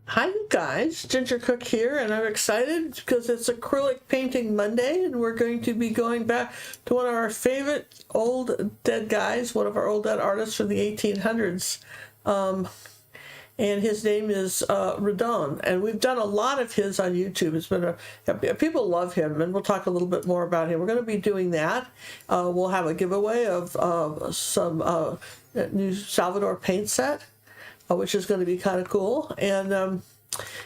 Hi you guys, Ginger Cook here, and I'm excited because it's Acrylic Painting Monday, and we're going to be going back to one of our favorite old dead guys, one of our old dead artists from the 1800s, and his name is Redon, and we've done a lot of his on YouTube. It's been people love him, and we'll talk a little bit more about him. We're going to be doing that. We'll have a giveaway of some new Salvador paint set, which is going to be kind of cool. And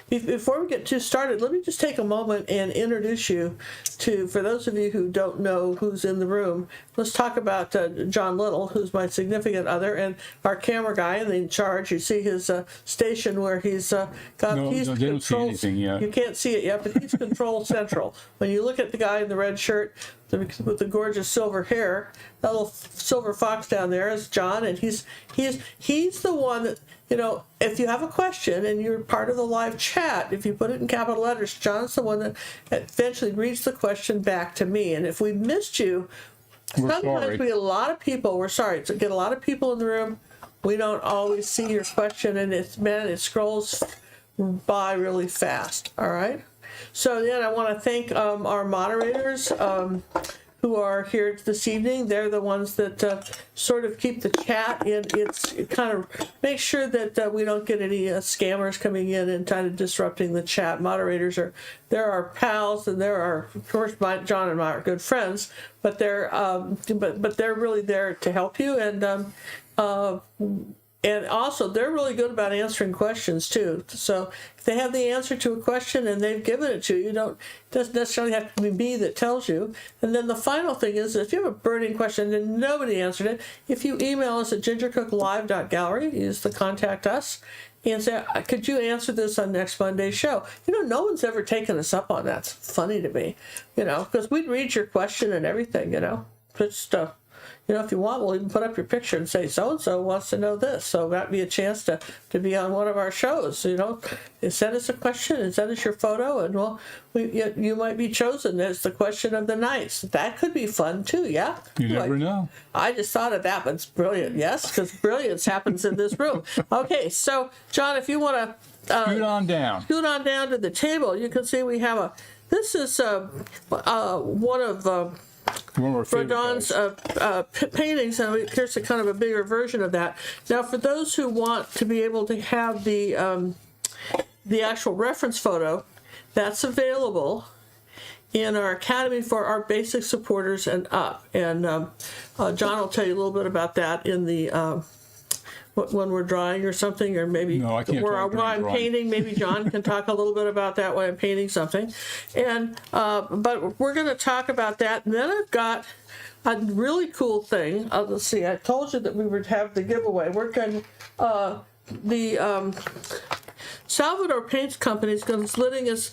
before we get too started, let me just take a moment and introduce you to, for those of you who don't know who's in the room, let's talk about John Little, who's my significant other and our camera guy and in charge. You see his station where he's he's control. You can't see it yet, but he's control central. When you look at the guy in the red shirt with the gorgeous silver hair, that little silver fox down there is John, and he's the one that, you know, if you have a question and you're part of the live chat, if you put it in capital letters, John's the one that eventually reads the question back to me. And if we missed you, sometimes we get a lot of people, we're sorry, to get a lot of people in the room. We don't always see your question, and it scrolls by really fast, all right? So then I want to thank our moderators who are here this evening. They're the ones that sort of keep the chat in. It kind of makes sure that we don't get any scammers coming in and kind of disrupting the chat. Moderators they're our pals, and they're our, of course, John and I are good friends, but they're really there to help you. And also, they're really good about answering questions, too. So if they have the answer to a question and they've given it to you, it doesn't necessarily have to be me that tells you. And then the final thing is, if you have a burning question and nobody answered it, if you email us at gingercooklive.gallery, use the contact us, and say, could you answer this on next Monday's show? You know, no one's ever taken us up on that. It's funny to me, you know, because we'd read your question and everything, you know, just you know, if you want, we'll even put up your picture and say, so-and-so wants to know this. So that'd be a chance to be on one of our shows, you know. Send us a question and send us your photo, and you might be chosen as the question of the night. So that could be fun, too, yeah? You never know. I just thought of that, but it's brilliant, yes? Because brilliance happens in this room. Okay, so, John, if you want to... scoot on down. Scoot on down to the table. You can see we have this is one of... Redon's paintings, and here's a kind of a bigger version of that. Now, for those who want to be able to have the actual reference photo, that's available in our Academy for our basic supporters and up. And John will tell you a little bit about that in the when we're drawing or something, or maybe no, I can't while I'm painting. Maybe John can talk a little bit about that while I'm painting something. And but we're going to talk about that. And then I've got a really cool thing. Let's see. I told you that we would have the giveaway. We're going the Salvador Paints Company is going to letting us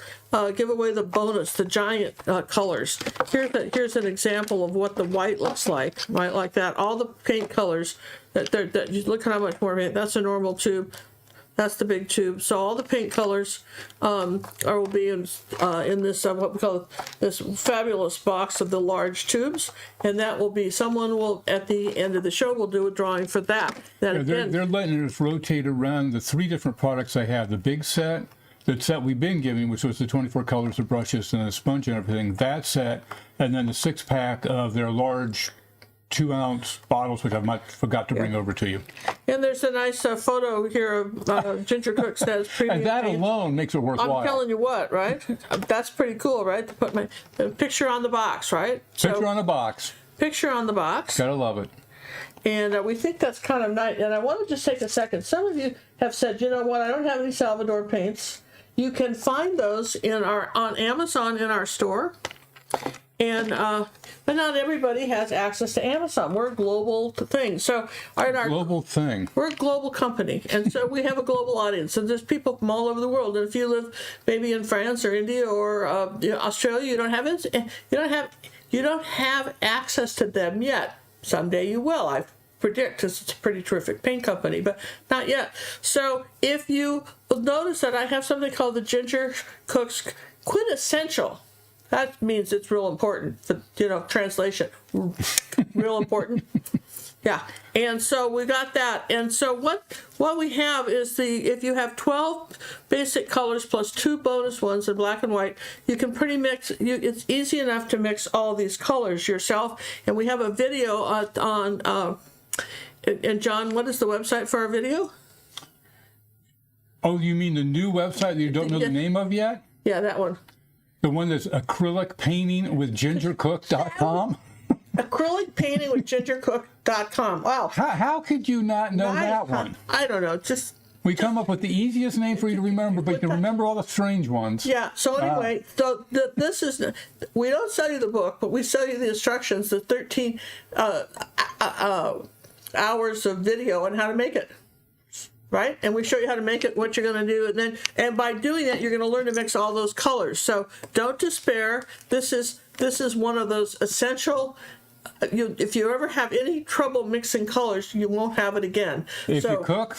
give away the bonus, the giant colors. Here's an example of what the white looks like, right? Like that. All the paint colors. That you look at how much more paint. That's a normal tube. That's the big tube. So all the paint colors will be in this what we call this fabulous box of the large tubes, and that will be someone will at the end of the show will do a drawing for that. Then yeah, they're letting us rotate around the 3 different products I have: the big set, the set we've been giving, which was the 24 colors of brushes and a sponge and everything. That set, and then the 6-pack of their large 2-ounce bottles, which I forgot to bring over to you. And there's a nice photo here of Ginger Cook says premium. And that paint. alone makes it worthwhile. I'm telling you what, right? That's pretty cool, right? To put the picture on the box, right? Picture on the box. Picture on the box. Gotta love it. And we think that's kind of nice. And I want to just take a second. Some of you have said, you know what? I don't have any Salvador paints. You can find those on Amazon in our store. And but not everybody has access to Amazon. We're a global thing. So global thing. We're a global company, and so we have a global audience. And there's people from all over the world. And if you live maybe in France or India or Australia, you don't have access to them yet. Someday you will. I predict, because it's a pretty terrific paint company, but not yet. So if you notice that I have something called the Ginger Cook's Quintessential. That means it's real important for, translation. Real important. Yeah, and so we got that. And so what we have is if you have 12 basic colors plus 2 bonus ones in black and white, you can pretty mix. It's easy enough to mix all these colors yourself. And we have a video on. And John, what is the website for our video? Oh, you mean the new website that you don't know the name of yet? Yeah, that one. The one that's acrylic painting with gingercook.com? Acrylic painting with gingercook.com. Wow. How could you not know that one? I don't know. Just we come up with the easiest name for you to remember, but you can remember all the strange ones. Yeah. So anyway, so this is, we don't sell you the book, but we sell you the instructions, the 13 hours of video on how to make it. Right? And we show you how to make it, what you're going to do, and by doing that, you're going to learn to mix all those colors. So don't despair. This is one of those essential. If you ever have any trouble mixing colors, you won't have it again. If you cook,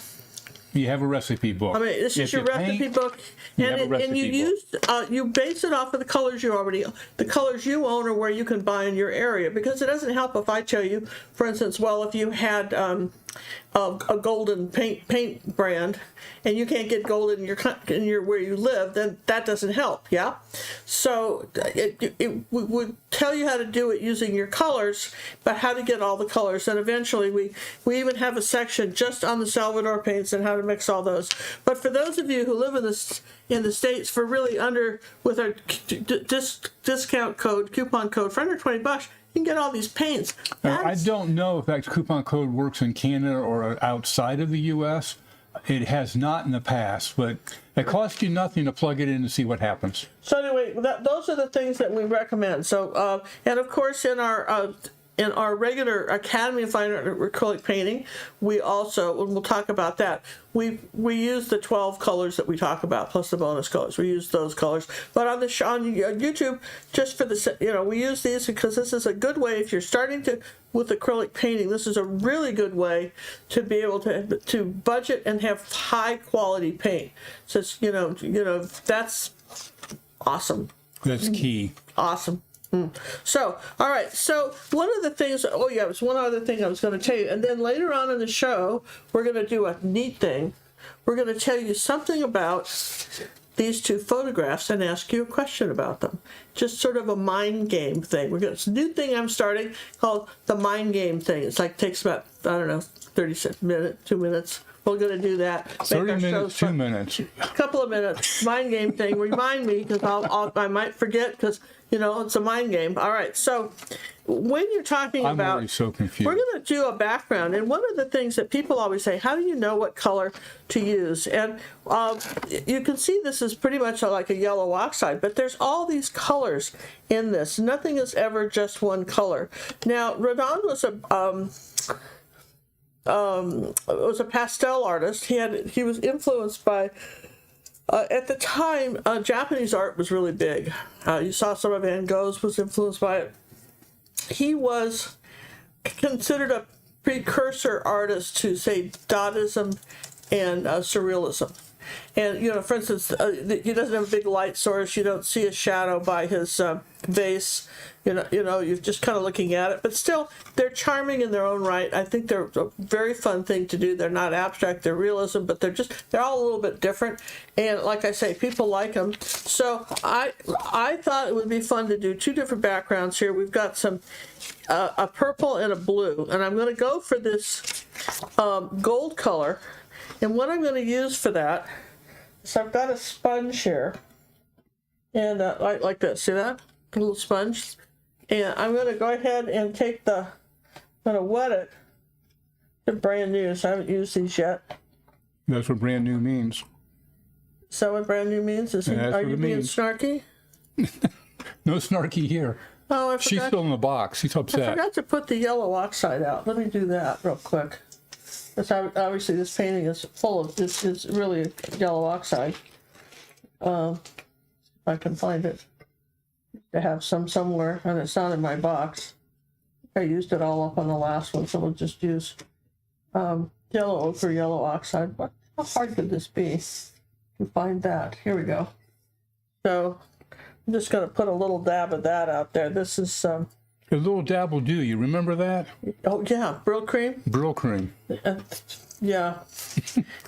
you have a recipe book. I mean, this is your recipe book, and you base it off of the colors you own or where you can buy in your area. Because it doesn't help if I tell you, for instance, well, if you had a golden paint brand and you can't get gold in your where you live, then that doesn't help. Yeah, so we would tell you how to do it using your colors, but how to get all the colors. And eventually we even have a section just on the Salvador paints and how to mix all those. But for those of you who live in the States, for really with our discount code, coupon code for under $20, you can get all these paints. I don't know if that coupon code works in Canada or outside of the U.S. It has not in the past, but it costs you nothing to plug it in and see what happens. So anyway, those are the things that we recommend. So, and of course, in our regular Academy of Fine Art acrylic painting, we also, and we'll talk about that, we use the 12 colors that we talk about, plus the bonus colors. We use those colors. But on YouTube, just for we use these because this is a good way, if you're starting with acrylic painting, this is a really good way to be able to budget and have high quality paint. So it's, that's awesome. That's key. Awesome. So, all right. So one of the things, there's one other thing I was going to tell you. And then later on in the show, we're going to do a neat thing. We're going to tell you something about these 2 photographs and ask you a question about them. Just sort of a mind game thing. It's a new thing I'm starting called the mind game thing. It's takes about, 30 minutes, 2 minutes. We're going to do that. 30 minutes, 2 minutes. A couple of minutes. Mind game thing. Remind me because I might forget because, it's a mind game. All right. So when you're talking I'm about... already so confused. We're going to do a background. And one of the things that people always say, how do you know what color to use? And you can see this is pretty much like a yellow oxide, but there's all these colors in this. Nothing is ever just one color. Now, Redon was a pastel artist. He was influenced by, at the time, Japanese art was really big. You saw some of Van Gogh's was influenced by it. He was considered a precursor artist to, say, Dadaism and Surrealism. And, for instance, he doesn't have a big light source. You don't see a shadow by his vase. You're just kind of looking at it. But still, they're charming in their own right. I think they're a very fun thing to do. They're not abstract. They're realism, but they're all a little bit different. And like I say, people like them. So I thought it would be fun to do 2 different backgrounds here. We've got a purple and a blue. And I'm going to go for this gold color. And what I'm going to use for that is I've got a sponge here, and like this. See that? A little sponge. And I'm going to go ahead and I'm going to wet it. They're brand new, so I haven't used these yet. That's what brand new means. Is that what brand new means? Are you being snarky? No snarky here. Oh, I forgot. She's still in the box. She's upset. I forgot to put the yellow oxide out. Let me do that real quick. Because obviously this painting is full of, this is really yellow oxide. If I can find it. I have some somewhere, and it's not in my box. I used it all up on the last one, so we'll just use yellow ochre, yellow oxide. How hard could this be to find that? Here we go. So I'm just going to put a little dab of that out there. This is A little dab will do. You remember that? Oh, yeah, Brill cream. Brill cream. Yeah.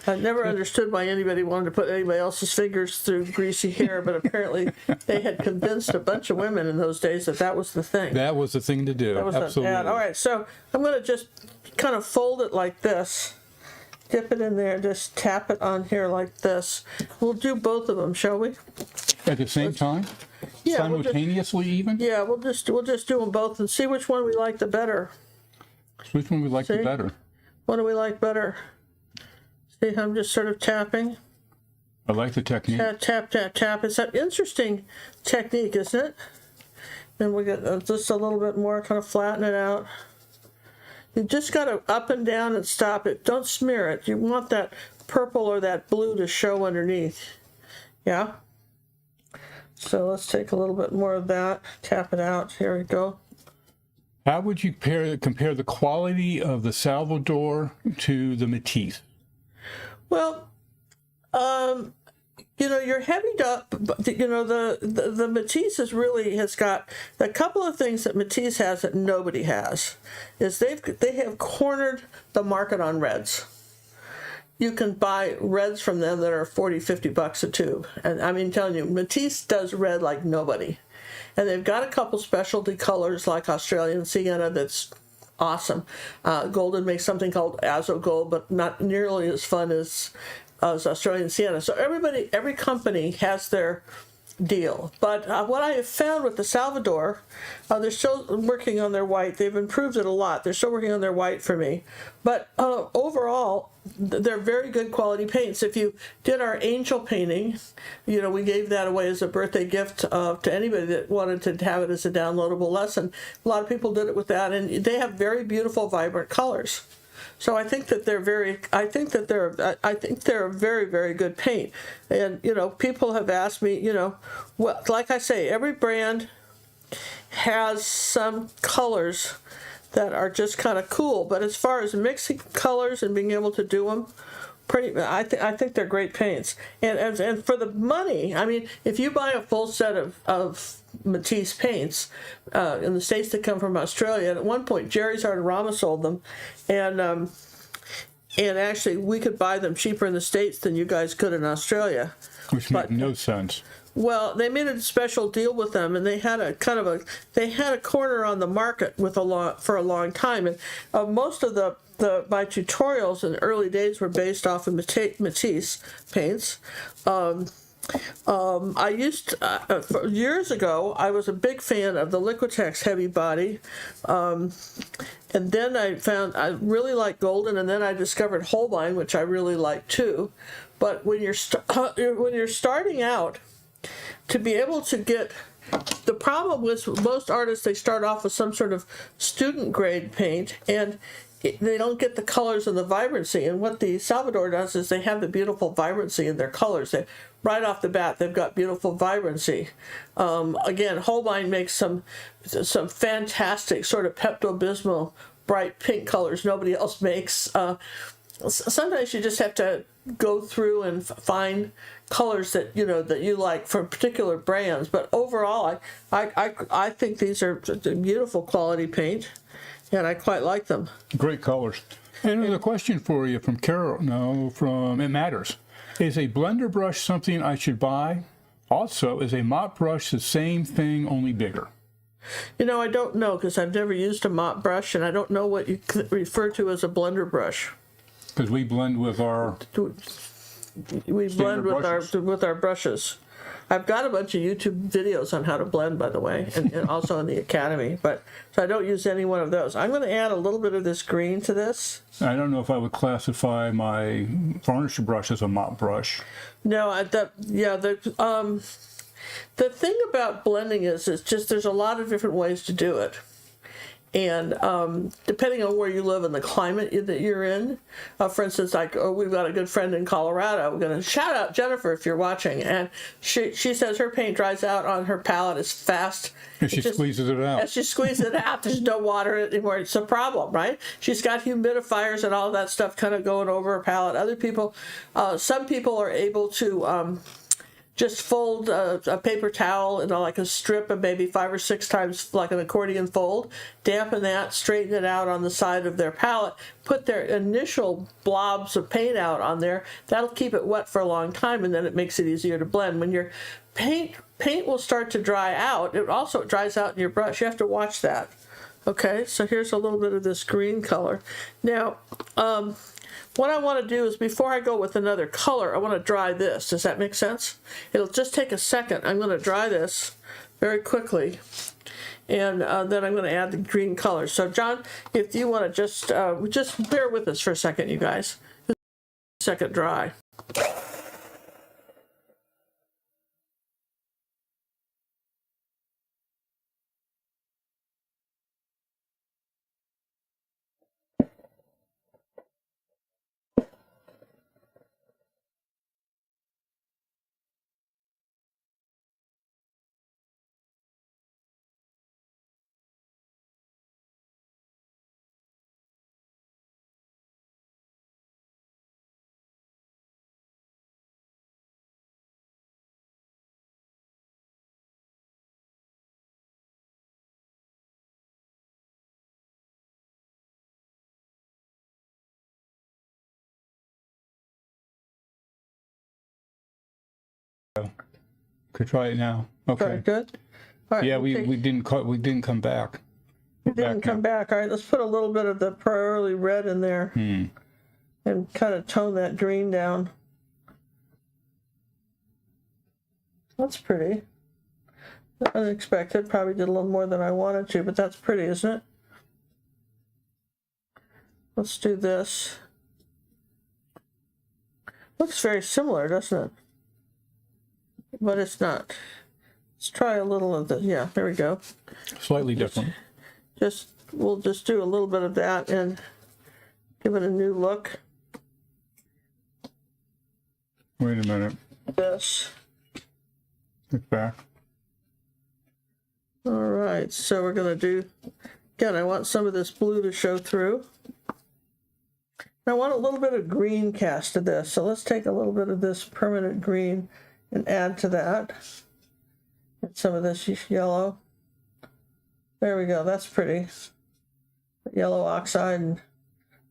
I never understood why anybody wanted to put anybody else's fingers through greasy hair, but apparently they had convinced a bunch of women in those days that that was the thing. That was the thing to do. That was Absolutely. All right, so I'm going to just kind of fold it like this. Dip it in there, just tap it on here like this. We'll do both of them, shall we? At the same time? Yeah, Simultaneously even? Yeah, we'll just do them both and see which one we like the better. Which one we like the better? What do we like better? See, I'm just sort of tapping. I like the technique. Tap, tap, tap, tap. It's an interesting technique, isn't it? Then we get just a little bit more, kind of flatten it out. You just got to up and down and stop it. Don't smear it. You want that purple or that blue to show underneath. Yeah? So let's take a little bit more of that. Tap it out. Here we go. How would you compare the quality of the Salvador to the Matisse? Well, you know, you're heavied up, but, you know, the Matisse has got a couple of things that Matisse has that nobody has, is they have cornered the market on reds. You can buy reds from them that are 40, 50 bucks a tube. And I mean, telling you, Matisse does red like nobody. And they've got a couple specialty colors like Australian Sienna that's awesome. Golden makes something called Azo Gold, but not nearly as fun as Australian Sienna. So every company has their deal. But what I have found with the Salvador, they're still working on their white. They've improved it a lot. They're still working on their white for me. But overall, they're very good quality paints. If you did our angel painting, you know, we gave that away as a birthday gift to anybody that wanted to have it as a downloadable lesson. A lot of people did it with that, and they have very beautiful, vibrant colors. So I think that they're a very, very good paint. And, you know, people have asked me, you know, well, like I say, every brand has some colors that are just kind of cool. But as far as mixing colors and being able to do them, I think they're great paints. And for the money, I mean, if you buy a full set of Matisse paints in the States that come from Australia, and at one point Jerry's Artarama sold them, and actually we could buy them cheaper in the States than you guys could in Australia. Which makes no sense. Well, they made a special deal with them, and they had a corner on the market for a long time, and most of my tutorials in the early days were based off of Matisse paints. I used years ago, I was a big fan of the Liquitex heavy body, and then I found I really like Golden, and then I discovered Holbein, which I really like too. But when you're starting out, to be able to get, the problem with most artists, they start off with some sort of student grade paint, and they don't get the colors and the vibrancy. And what the Salvador does is they have the beautiful vibrancy in their colors. Right off the bat, they've got beautiful vibrancy. Again, Holbein makes some fantastic sort of Pepto-Bismol bright pink colors nobody else makes. Sometimes you just have to go through and find colors that you like from particular brands. But overall, I think these are beautiful quality paint, and I quite like them. Great colors. And there's a question for you from Carol. No, from It Matters. Is a blender brush something I should buy? Also, is a mop brush the same thing, only bigger? I don't know, because I've never used a mop brush, and I don't know what you refer to as a blender brush. Because we blend with our with our brushes. I've got a bunch of YouTube videos on how to blend, by the way, and also in the Academy. So I don't use any one of those. I'm going to add a little bit of this green to this. I don't know if I would classify my varnish brush as a mop brush. No, the thing about blending is just there's a lot of different ways to do it. And depending on where you live and the climate that you're in, for instance, we've got a good friend in Colorado. We're going to shout out Jennifer if you're watching. And she says her paint dries out on her palette as fast. And she squeezes it out. As she squeezes it out, there's no water anymore. It's a problem, right? She's got humidifiers and all that stuff kind of going over her palette. Other people, some people are able to just fold a paper towel in like a strip of maybe 5 or 6 times, like an accordion fold, dampen that, straighten it out on the side of their palette, put their initial blobs of paint out on there. That'll keep it wet for a long time, and then it makes it easier to blend. When your paint will start to dry out, it also dries out in your brush. You have to watch that. Okay, so here's a little bit of this green color. Now, what I want to do is, before I go with another color, I want to dry this. Does that make sense? It'll just take a second. I'm going to dry this very quickly, and then I'm going to add the green color. So John, if you want to just bear with us for a second, you guys. Second dry. Could try it now. Okay. Very good. All right, Yeah, we'll we didn't come back. It didn't come back. All right, let's put a little bit of the pearly red in there and kind of tone that green down. That's pretty. Unexpected. Probably did a little more than I wanted to, but that's pretty, isn't it? Let's do this. Looks very similar, doesn't it? But it's not. Let's try a little of the, yeah, there we go. Slightly different. We'll just do a little bit of that and give it a new look. Wait a minute. This. Look back. All right, so we're going to do, again, I want some of this blue to show through. I want a little bit of green cast to this, so let's take a little bit of this permanent green and add to that. And some of this yellow. There we go, that's pretty. Yellow oxide and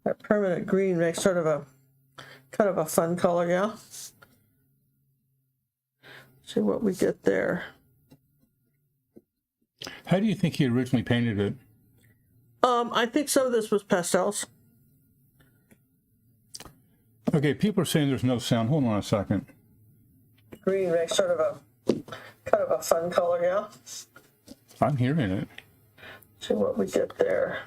that permanent green makes sort of a kind of a fun color, yeah? See what we get there. How do you think he originally painted it? I think some of this was pastels. Okay, people are saying there's no sound. Hold on a second. Green makes sort of a kind of a fun color, yeah? I'm hearing it. See what we get there.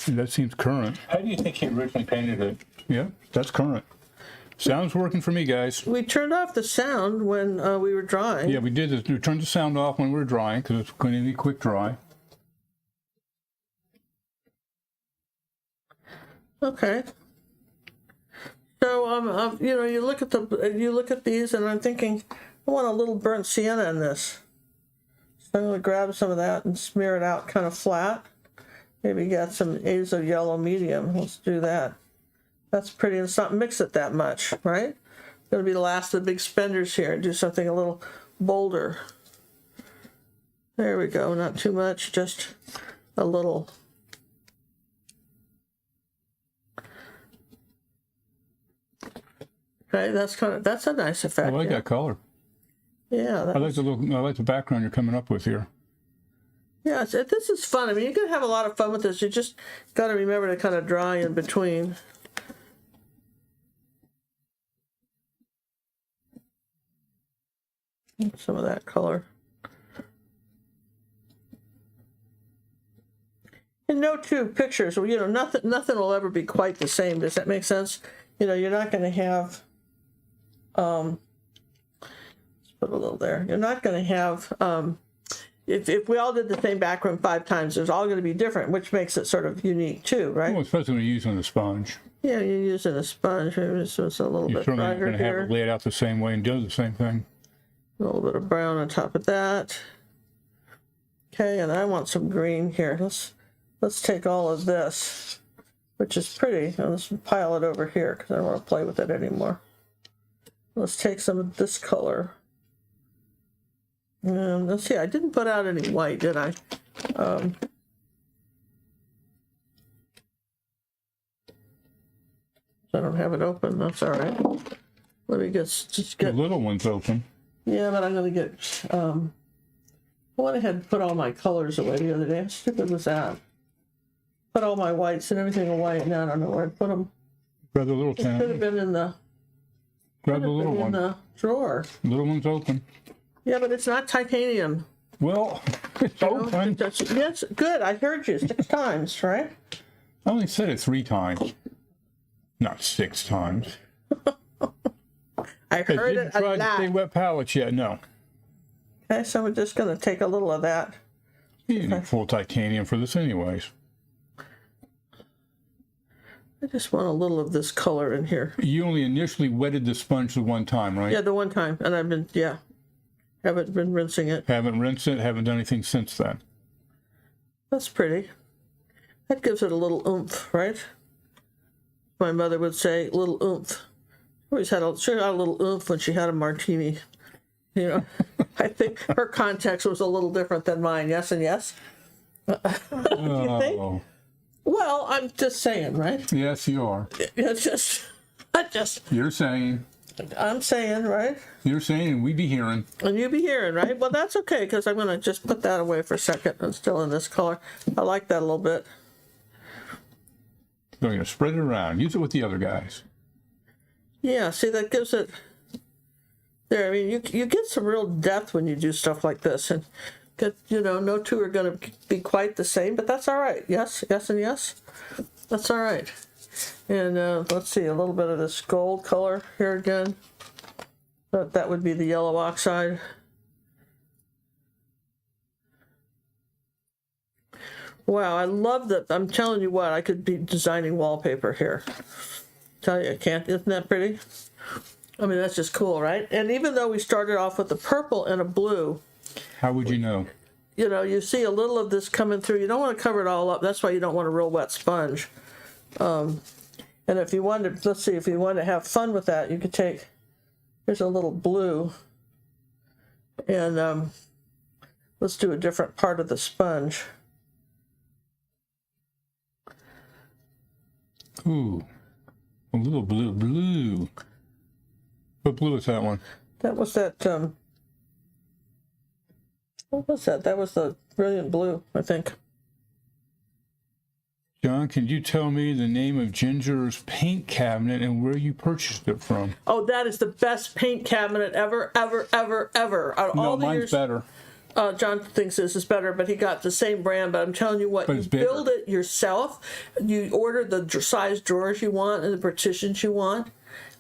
That seems current. How do you think he originally painted it? Yeah, that's current. Sound's working for me, guys. We turned off the sound when we were drying. Yeah, we did this. We turned the sound off when we were drying because it's going to be quick dry. Okay. So you know, you look at these, and I'm thinking, I want a little burnt sienna in this. So I'm going to grab some of that and smear it out kind of flat. Maybe get some azo yellow medium. Let's do that. That's pretty. Let's not mix it that much, right? Going to be the last of the big spenders here. Do something a little bolder. There we go. Not too much, just a little. Okay, that's a nice effect. I like that color. Yeah, I like the background you're coming up with here. Yeah, this is fun. I mean, you can have a lot of fun with this. You just got to remember to kind of dry in between. Some of that color. And no two pictures, you know, nothing will ever be quite the same. Does that make sense? You know, you're not going to have, let's put a little there. You're not going to have, if we all did the same background 5 times, it's all going to be different, which makes it sort of unique too, right? Well, especially when you're using the sponge. Yeah, you're using a sponge. Maybe it's a little bit You're brighter certainly going to have it laid out the same way and do the same thing. A little bit of brown on top of that. Okay, and I want some green here. Let's take all of this, which is pretty, and let's pile it over here because I don't want to play with it anymore. Let's take some of this color. And let's see, I didn't put out any white, did I? I don't have it open, that's all right. Let me just The get, little one's open. yeah, but I'm gonna get, I went ahead and put all my colors away the other day. How stupid was that? Put all my whites and everything away, and now I don't know where I put them. Grab the little It should have can. been in the, Grab the little in one. the drawer. Little one's open. Yeah, but it's not titanium. Well, it's open. Yes, good, I heard you 6 times, right? I only said it 3 times. Not 6 times. I Have heard you it a tried to say lot. wet palettes yet? No. Okay, so we're just gonna take a little of that. You need full titanium for this anyways. I just want a little of this color in here. You only initially wetted the sponge the one time, right? Yeah, the one time, and I've been, yeah, haven't been rinsing it. Haven't rinsed it, haven't done anything since then. That's pretty. That gives it a little oomph, right? My mother would say, little oomph. Always had a, she had a little oomph when she had a martini. You know, I think her context was a little different than mine. Yes and yes. You think? Oh, Well, I'm just saying, right? yes, you are. It's just, You're saying, I'm saying, right? and we be hearing. And you be hearing, right? Well, that's okay, because I'm going to just put that away for a second. I'm still in this color. I like that a little bit. So you're going to spread it around. Use it with the other guys. Yeah, see, that gives it, there, I mean, you get some real depth when you do stuff like this. And, you know, no two are going to be quite the same, but that's all right. Yes, yes, and yes. That's all right. And let's see, a little bit of this gold color here again. That would be the yellow oxide. Wow, I love that. I'm telling you what, I could be designing wallpaper here. Tell you, I can't. Isn't that pretty? I mean, that's just cool, right? And even though we started off with a purple and a blue, How would you know? you know, you see a little of this coming through. You don't want to cover it all up. That's why you don't want a real wet sponge. And if you wanted, let's see, if you want to have fun with that, you could take, here's a little blue, and let's do a different part of the sponge. Ooh, a little blue. What blue is that one? That was that, what was that? That was the brilliant blue, I think. John, can you tell me the name of Ginger's paint cabinet and where you purchased it from? Oh, that is the best paint cabinet ever, ever, ever, ever. Out of all No, the mine's years, better. John thinks this is better, but he got the same brand. But I'm telling you what, But you it's bigger. build it yourself. You order the size drawers you want and the partitions you want.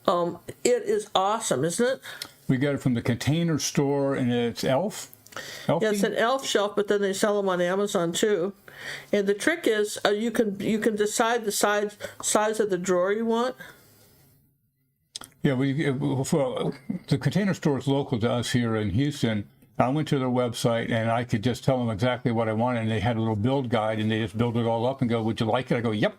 It is awesome, isn't it? We got it from the Container Store, and it's Elf. Yeah, it's an elf shelf, but then they sell them on Amazon too. And the trick is, you can decide the size of the drawer you want. Yeah, well, the Container Store is local to us here in Houston. I went to their website, and I could just tell them exactly what I wanted, and they had a little build guide, and they just build it all up and go, "Would you like it?" I go, "Yep."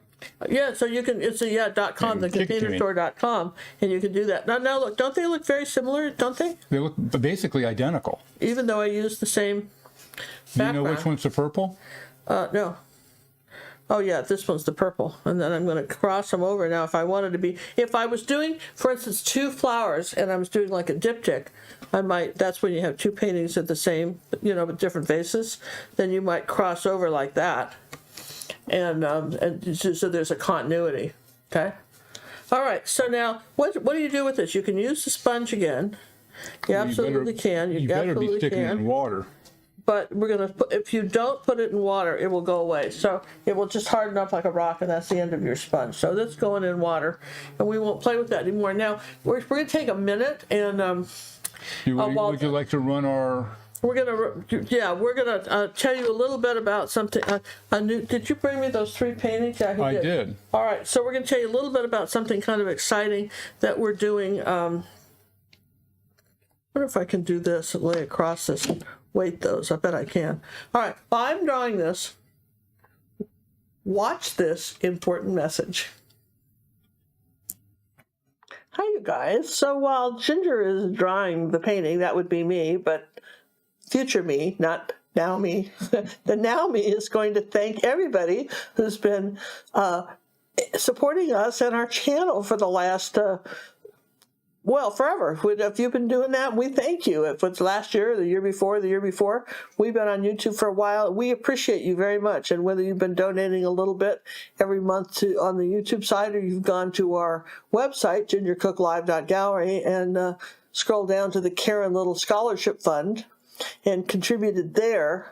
Yeah, so you can, it's a .com, the Kick it to me. containerstore.com, and you can do that. Now look, don't they look very similar, don't they? They look basically identical. Even though I use the same Do you know background. which one's the purple? No. Oh yeah, this one's the purple. And then I'm going to cross them over. Now if I wanted to be, if I was doing, for instance, 2 flowers and I was doing like a diptych, I might, that's when you have 2 paintings of the same, you know, with different vases, then you might cross over like that. And so there's a continuity, okay? All right, so now, what do you do with this? You can use the sponge again. You absolutely can. You better be absolutely sticking it in can. water. But we're gonna put, if you don't put it in water, it will go away. So it will just harden up like a rock, and that's the end of your sponge. So that's going in water, and we won't play with that anymore. Now we're gonna take a minute, and Would you like to run our? we're gonna tell you a little bit about something. A new. Did you bring me those 3 paintings? Yeah, I did. All right, so we're gonna tell you a little bit about something kind of exciting that we're doing. I wonder if I can do this and lay across this. Weight those. I bet I can. All right. While I'm drawing this, watch this important message. Hi, you guys. So while Ginger is drawing the painting, that would be me, but future me, not now me. The now me is going to thank everybody who's been supporting us and our channel for the last, forever. If you've been doing that, we thank you. If it's last year, the year before, we've been on YouTube for a while. We appreciate you very much. And whether you've been donating a little bit every month on the YouTube side, or you've gone to our website, gingercooklive.gallery, and scroll down to the Karen Little Scholarship Fund and contributed there,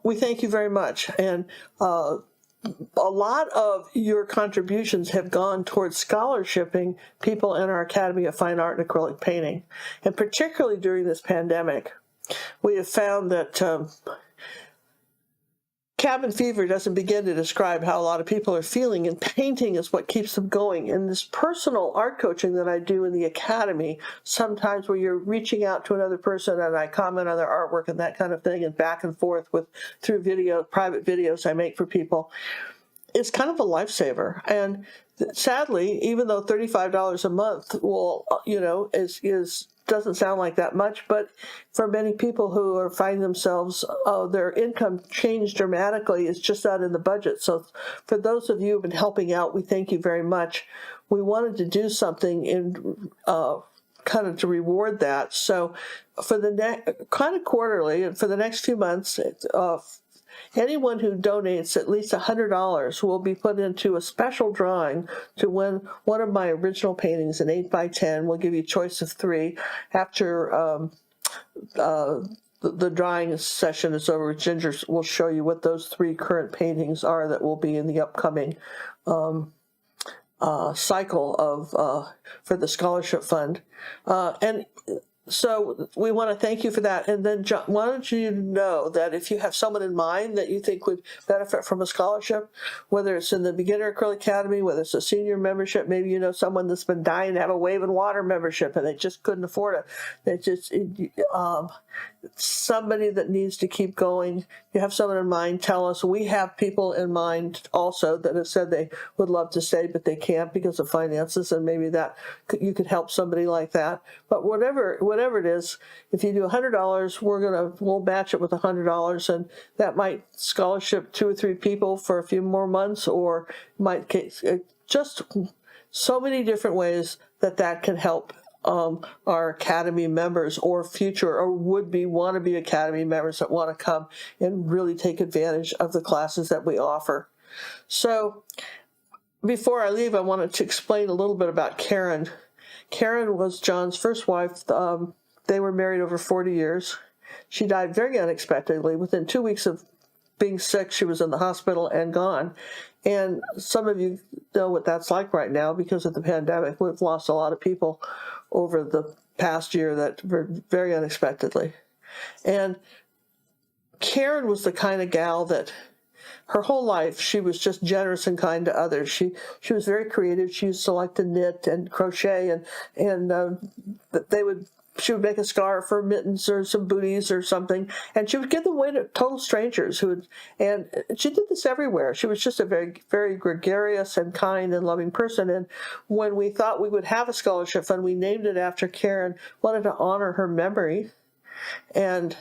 we thank you very much. And a lot of your contributions have gone towards scholarshiping people in our Academy of Fine Art and Acrylic Painting. And particularly during this pandemic, we have found that cabin fever doesn't begin to describe how a lot of people are feeling, and painting is what keeps them going. And this personal art coaching that I do in the Academy, sometimes where you're reaching out to another person and I comment on their artwork and that kind of thing, and back and forth through private videos I make for people, is kind of a lifesaver. And sadly, even though $35 a month will, doesn't sound like that much, but for many people who are finding themselves, their income changed dramatically, it's just not in the budget. So for those of you who've been helping out, we thank you very much. We wanted to do something in kind of to reward that. So for the next kind of quarterly, and for the next few months, anyone who donates at least $100 will be put into a special drawing to win one of my original paintings, an 8x10. We'll give you a choice of 3 after the drawing session is over. Ginger will show you what those 3 current paintings are that will be in the upcoming cycle of for the scholarship fund. So we want to thank you for that. And then John, why don't you know that if you have someone in mind that you think would benefit from a scholarship, whether it's in the Beginner Acrylic Academy, whether it's a senior membership, maybe you know someone that's been dying to have a Wave and Water membership and they just couldn't afford it. They just somebody that needs to keep going. You have someone in mind, tell us. We have people in mind also that have said they would love to stay, but they can't because of finances, and maybe that you could help somebody like that. But whatever it is, if you do $100, we'll match it with $100, and that might scholarship 2 or 3 people for a few more months, or might just so many different ways that can help our Academy members or future or would-be wannabe Academy members that want to come and really take advantage of the classes that we offer. So before I leave, I wanted to explain a little bit about Karen. Karen was John's first wife. They were married over 40 years. She died very unexpectedly. Within 2 weeks of being sick, she was in the hospital and gone. And some of you know what that's like right now because of the pandemic. We've lost a lot of people over the past year that were very unexpectedly. And Karen was the kind of gal that her whole life she was just generous and kind to others. She was very creative. She used to like to knit and crochet, and she would make a scarf or mittens or some booties or something, and she would give them away to total strangers and she did this everywhere. She was just a very, very gregarious and kind and loving person. And when we thought we would have a scholarship fund, we named it after Karen, wanted to honor her memory. And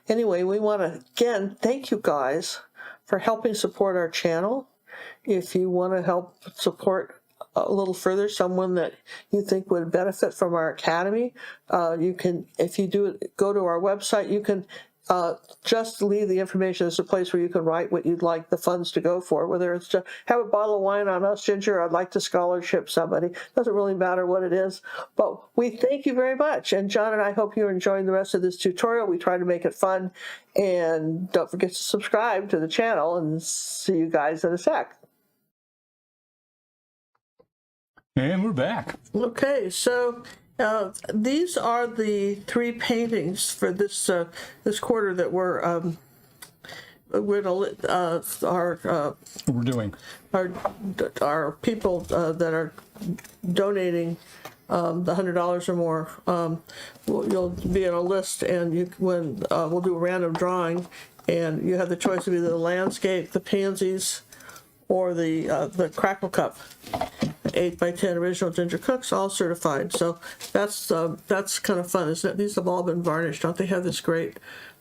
anyway, we want to, again, thank you guys for helping support our channel. If you want to help support a little further someone that you think would benefit from our Academy, you can, if you do it, go to our website, you can just leave the information. There's a place where you can write what you'd like the funds to go for, whether it's to have a bottle of wine on us, Ginger, I'd like to scholarship somebody. Doesn't really matter what it is, but we thank you very much. And John and I hope you're enjoying the rest of this tutorial. We try to make it fun, and don't forget to subscribe to the channel, and see you guys in a sec. And we're back. Okay, so these are the 3 paintings for this this quarter that we're doing. Our people that are donating the $100 or more. You'll be in a list, and we'll do a random drawing, and you have the choice of either the landscape, the pansies, or the crackle cup. 8x10 original Ginger Cooks, all certified. So that's kind of fun, isn't it? These have all been varnished. Don't they have this great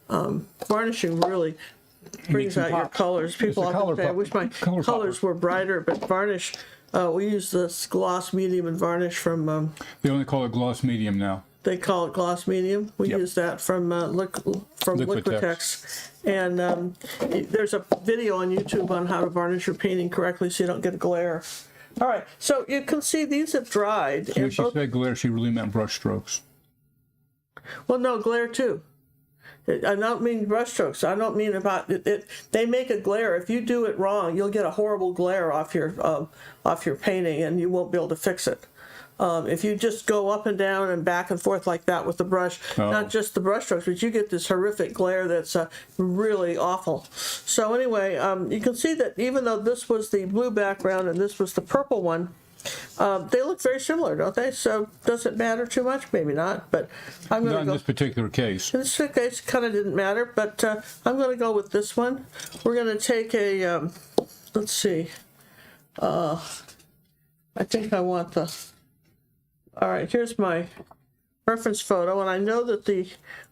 varnishing? Really brings out your colors. People often say, I wish my colors were brighter, but varnish, we use this gloss medium and varnish from... They only call it gloss medium now. They call it gloss medium. We use that from Liquitex. And there's a video on YouTube on how to varnish your painting correctly so you don't get a glare. All right, so you can see these have dried. So when she said glare, she really meant brush strokes. Well, no, glare too. I don't mean brush strokes. I don't mean about it. They make a glare. If you do it wrong, you'll get a horrible glare off your painting, and you won't be able to fix it. If you just go up and down and back and forth like that with the brush, not just the brush strokes, but you get this horrific glare that's really awful. So anyway, you can see that even though this was the blue background and this was the purple one, they look very similar, don't they? So does it matter too much? Maybe not, but I'm going to go. Not in this particular case. In this case, it kind of didn't matter, but I'm going to go with this one. We're going to take a, let's see, I think I want the, all right, here's my reference photo, and I know that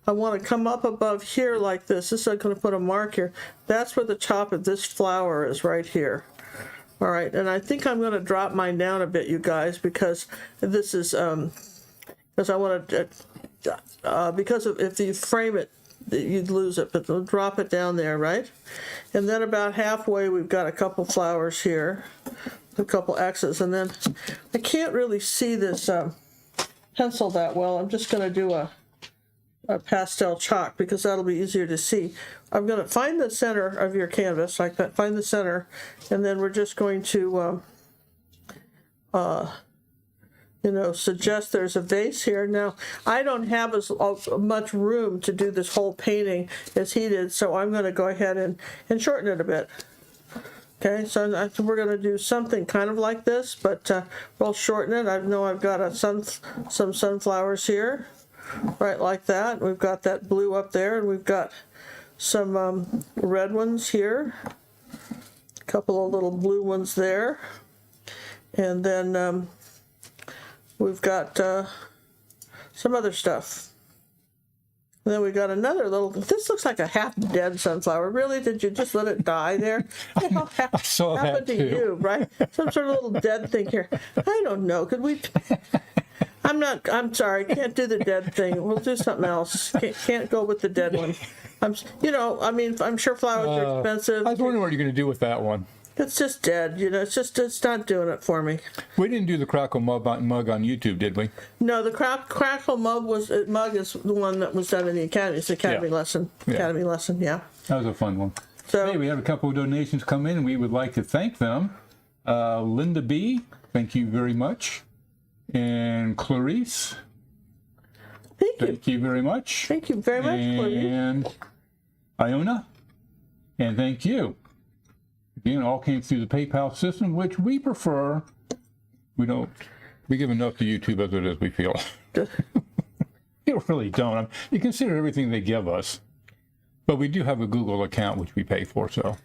I want to come up above here like this. This is I'm going to put a mark here. That's where the top of this flower is, right here. All right, and I think I'm going to drop mine down a bit, you guys, because this is, because I want to, because if you frame it, you'd lose it, but we'll drop it down there, right? And then about halfway, we've got a couple flowers here, a couple X's, and then I can't really see this pencil that well. I'm just going to do a pastel chalk because that'll be easier to see. I'm going to find the center of your canvas, like that, find the center, and then we're just going to, suggest there's a vase here. Now, I don't have as much room to do this whole painting as he did, so I'm going to go ahead and shorten it a bit. Okay, so we're going to do something kind of like this, but we'll shorten it. I know I've got some sunflowers here. Right, like that. We've got that blue up there, and we've got some red ones here, a couple of little blue ones there, and then we've got some other stuff. And then we got another little, this looks like a half-dead sunflower. Really? Did you just let it die there? I saw that too. Happened to you, right? Some sort of little dead thing here. I don't know. Could we... I'm sorry, can't do the dead thing. We'll do something else. Can't go with the dead one. I'm sure flowers are expensive. I was wondering what you're going to do with that one. It's just dead, it's not doing it for me. We didn't do the Crackle mug on YouTube, did we? No, the Crackle mug is the one that was done in the Academy. It's the Academy lesson. Academy lesson, yeah. That was a fun one. So, hey, we have a couple of donations come in, and we would like to thank them. Linda B., thank you very much. And Clarice, thank you very much. Thank you very much, Clarice. And Iona, and thank you. Again, all came through the PayPal system, which we prefer. We give enough to YouTube as it is, we feel. You really don't. You consider everything they give us. But we do have a Google account, which we pay for, so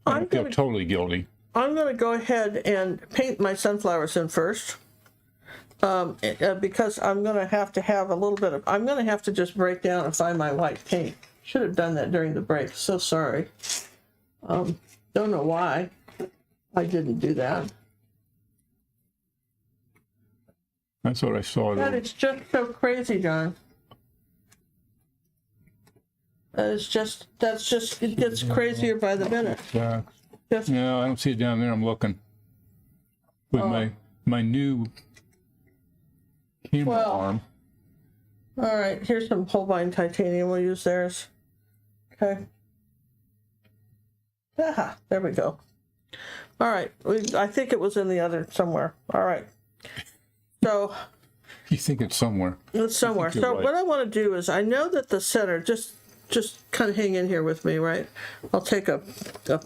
I don't feel totally guilty. I'm going to go ahead and paint my sunflowers in first. Because I'm going to have to have a little bit of, I'm going to have to just break down and find my white paint. Should have done that during the break. So sorry. Don't know why I didn't do that. That's what I saw. That is just so crazy, John. That's just, it gets crazier by the minute. Yeah, I don't see it down there. I'm looking with my new camera arm. All right, here's some Holbein titanium. We'll use theirs. Okay. Aha, there we go. All right, I think it was in the other somewhere. All right. So. You think it's somewhere? It's somewhere. So right. What I want to do is, I know that the center, just kind of hang in here with me, right? I'll take a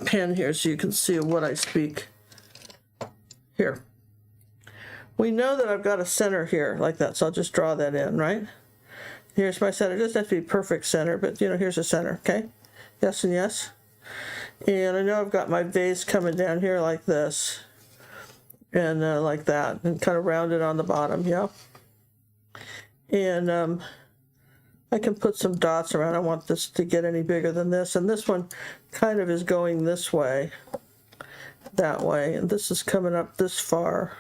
pen here so you can see what I speak. Here. We know that I've got a center here like that, so I'll just draw that in, right? Here's my center. It doesn't have to be perfect center, but here's a center, okay? Yes and yes. And I know I've got my vase coming down here like this. and like that, and kind of round it on the bottom, yeah. And I can put some dots around. I don't want this to get any bigger than this, and this one kind of is going this way, that way, and this is coming up this far,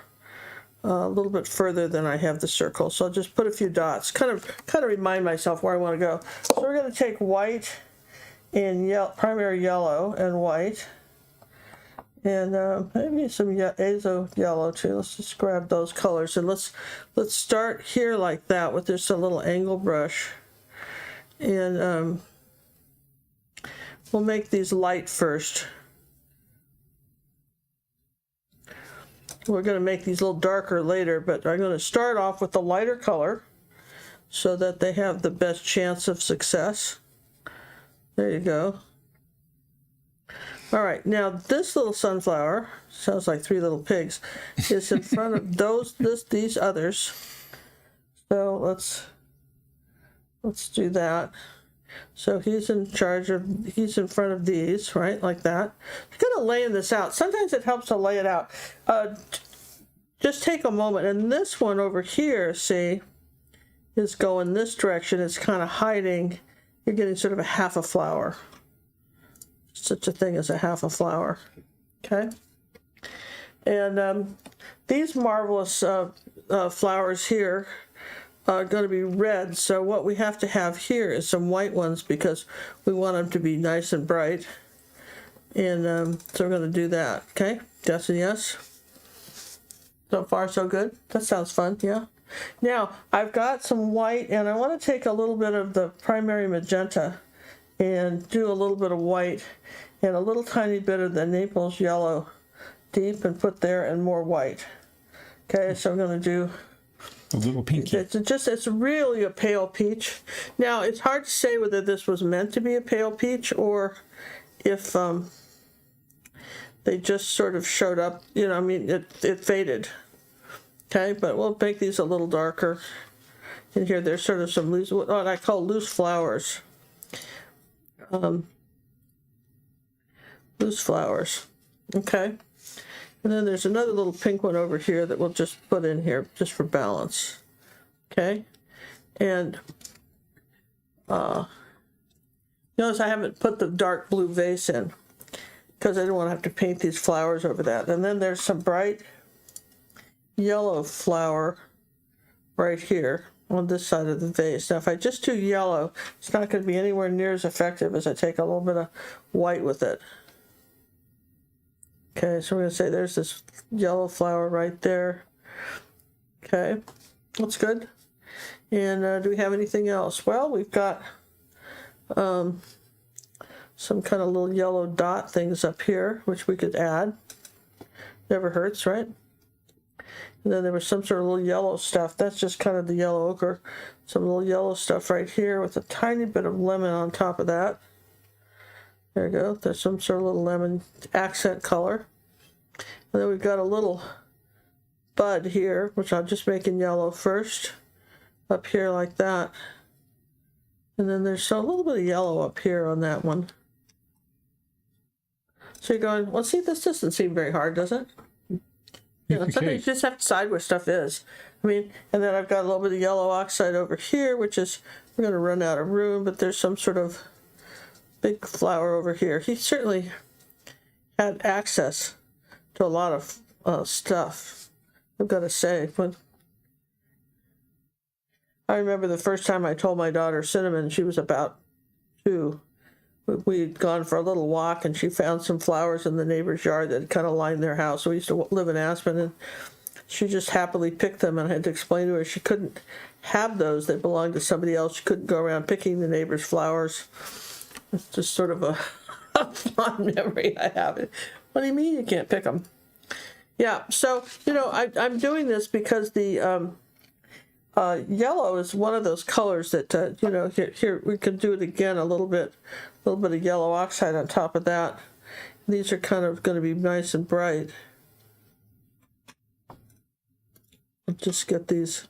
a little bit further than I have the circle. So I'll just put a few dots, kind of remind myself where I want to go. So we're going to take white and primary yellow and white, and maybe some azo yellow too. Let's just grab those colors, and let's start here like that with just a little angle brush, and we'll make these light first. We're going to make these a little darker later, but I'm going to start off with the lighter color so that they have the best chance of success. There you go. All right, now this little sunflower, sounds like three little pigs, is in front of these others. So let's do that. So he's in front of these, right, like that. I'm kind of laying this out. Sometimes it helps to lay it out. Just take a moment, and this one over here, see, is going this direction. It's kind of hiding. You're getting sort of a half a flower. Such a thing as a half a flower, okay? And these marvelous flowers here are going to be red, so what we have to have here is some white ones because we want them to be nice and bright. And so we're going to do that, okay? Yes and yes. So far, so good. That sounds fun, yeah? Now, I've got some white, and I want to take a little bit of the primary magenta and do a little bit of white and a little tiny bit of the Naples yellow deep and put there, and more white. Okay, so I'm going to do a little pinky. It's really a pale peach. Now, it's hard to say whether this was meant to be a pale peach or if they just sort of showed up, you know, I mean, it faded. Okay, but we'll make these a little darker. In here, there's sort of some loose, what I call loose flowers. Loose flowers. Okay. And then there's another little pink one over here that we'll just put in here just for balance. Okay. And notice I haven't put the dark blue vase in because I didn't want to have to paint these flowers over that. And then there's some bright yellow flower right here on this side of the vase. Now if I just do yellow, it's not going to be anywhere near as effective as I take a little bit of white with it. Okay, so we're going to say there's this yellow flower right there. Okay, that's good. And do we have anything else? Well, we've got some kind of little yellow dot things up here, which we could add. Never hurts, right? And then there was some sort of little yellow stuff. That's just kind of the yellow ochre. Some little yellow stuff right here with a tiny bit of lemon on top of that. There we go. There's some sort of little lemon accent color. And then we've got a little bud here, which I'll just make in yellow first. Up here like that. And then there's a little bit of yellow up here on that one. So you're going, well, see, this doesn't seem very hard, does it? You know, sometimes you just have to decide where stuff is. I mean, and then I've got a little bit of yellow oxide over here, which is, we're going to run out of room, but there's some sort of big flower over here. He certainly had access to a lot of stuff, I've got to say. But I remember the first time I told my daughter Cinnamon, she was about 2. We'd gone for a little walk, and she found some flowers in the neighbor's yard that kind of lined their house. We used to live in Aspen, and she just happily picked them, and I had to explain to her she couldn't have those. They belonged to somebody else. She couldn't go around picking the neighbor's flowers. It's just sort of a fond memory I have. What do you mean you can't pick them? Yeah, so, you know, I'm doing this because the yellow is one of those colors that, you know, here we can do it again a little bit of yellow oxide on top of that. These are kind of going to be nice and bright. I'll just get these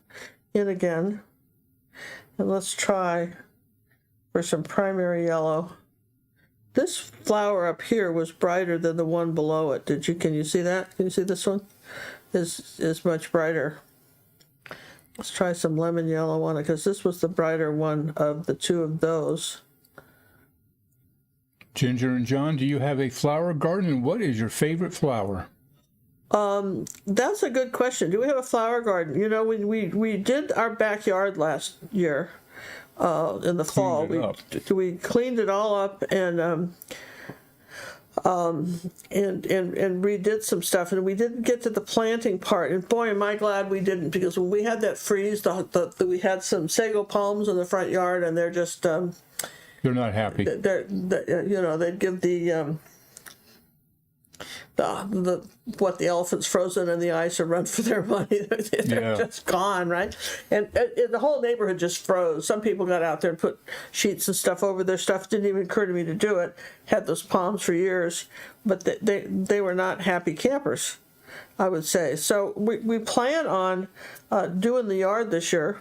in again. And let's try for some primary yellow. This flower up here was brighter than the one below it. Can you see that? Can you see this one? is much brighter. Let's try some lemon yellow on it, because this was the brighter one of the two of those. Ginger and John, do you have a flower garden, and what is your favorite flower? That's a good question. Do we have a flower garden? You know, we did our backyard last year, in the fall. We cleaned it all up and redid some stuff, and we didn't get to the planting part. And boy, am I glad we didn't, because when we had that freeze, we had some sago palms in the front yard, and they're just they're not happy. They're you know, they'd give the what the elephant's frozen in the ice a run for their money. They're just gone, right? And the whole neighborhood just froze. Some people got out there and put sheets and stuff over their stuff. It didn't even occur to me to do it. Had those palms for years, but they were not happy campers, I would say. So we plan on doing the yard this year.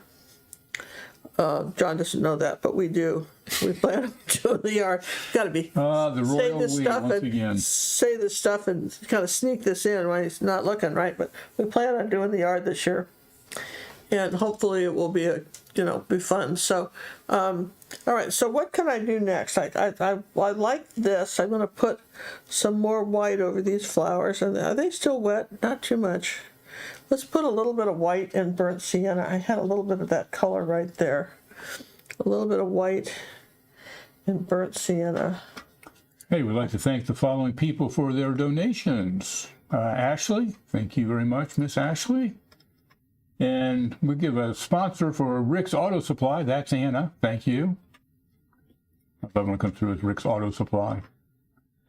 John doesn't know that, but we do. We plan on doing the yard. Got to be the royal we once again. Say this stuff and kind of sneak this in when he's not looking, right? But we plan on doing the yard this year, and hopefully it will be be fun. So, all right. So what can I do next? I like this. I'm going to put some more white over these flowers. And are they still wet? Not too much. Let's put a little bit of white and burnt sienna. I had a little bit of that color right there. A little bit of white and burnt sienna. Hey, we'd like to thank the following people for their donations. Ashley, thank you very much, Miss Ashley. And we give a sponsor for Rick's Auto Supply. That's Anna. Thank you. I love when it comes through as Rick's Auto Supply.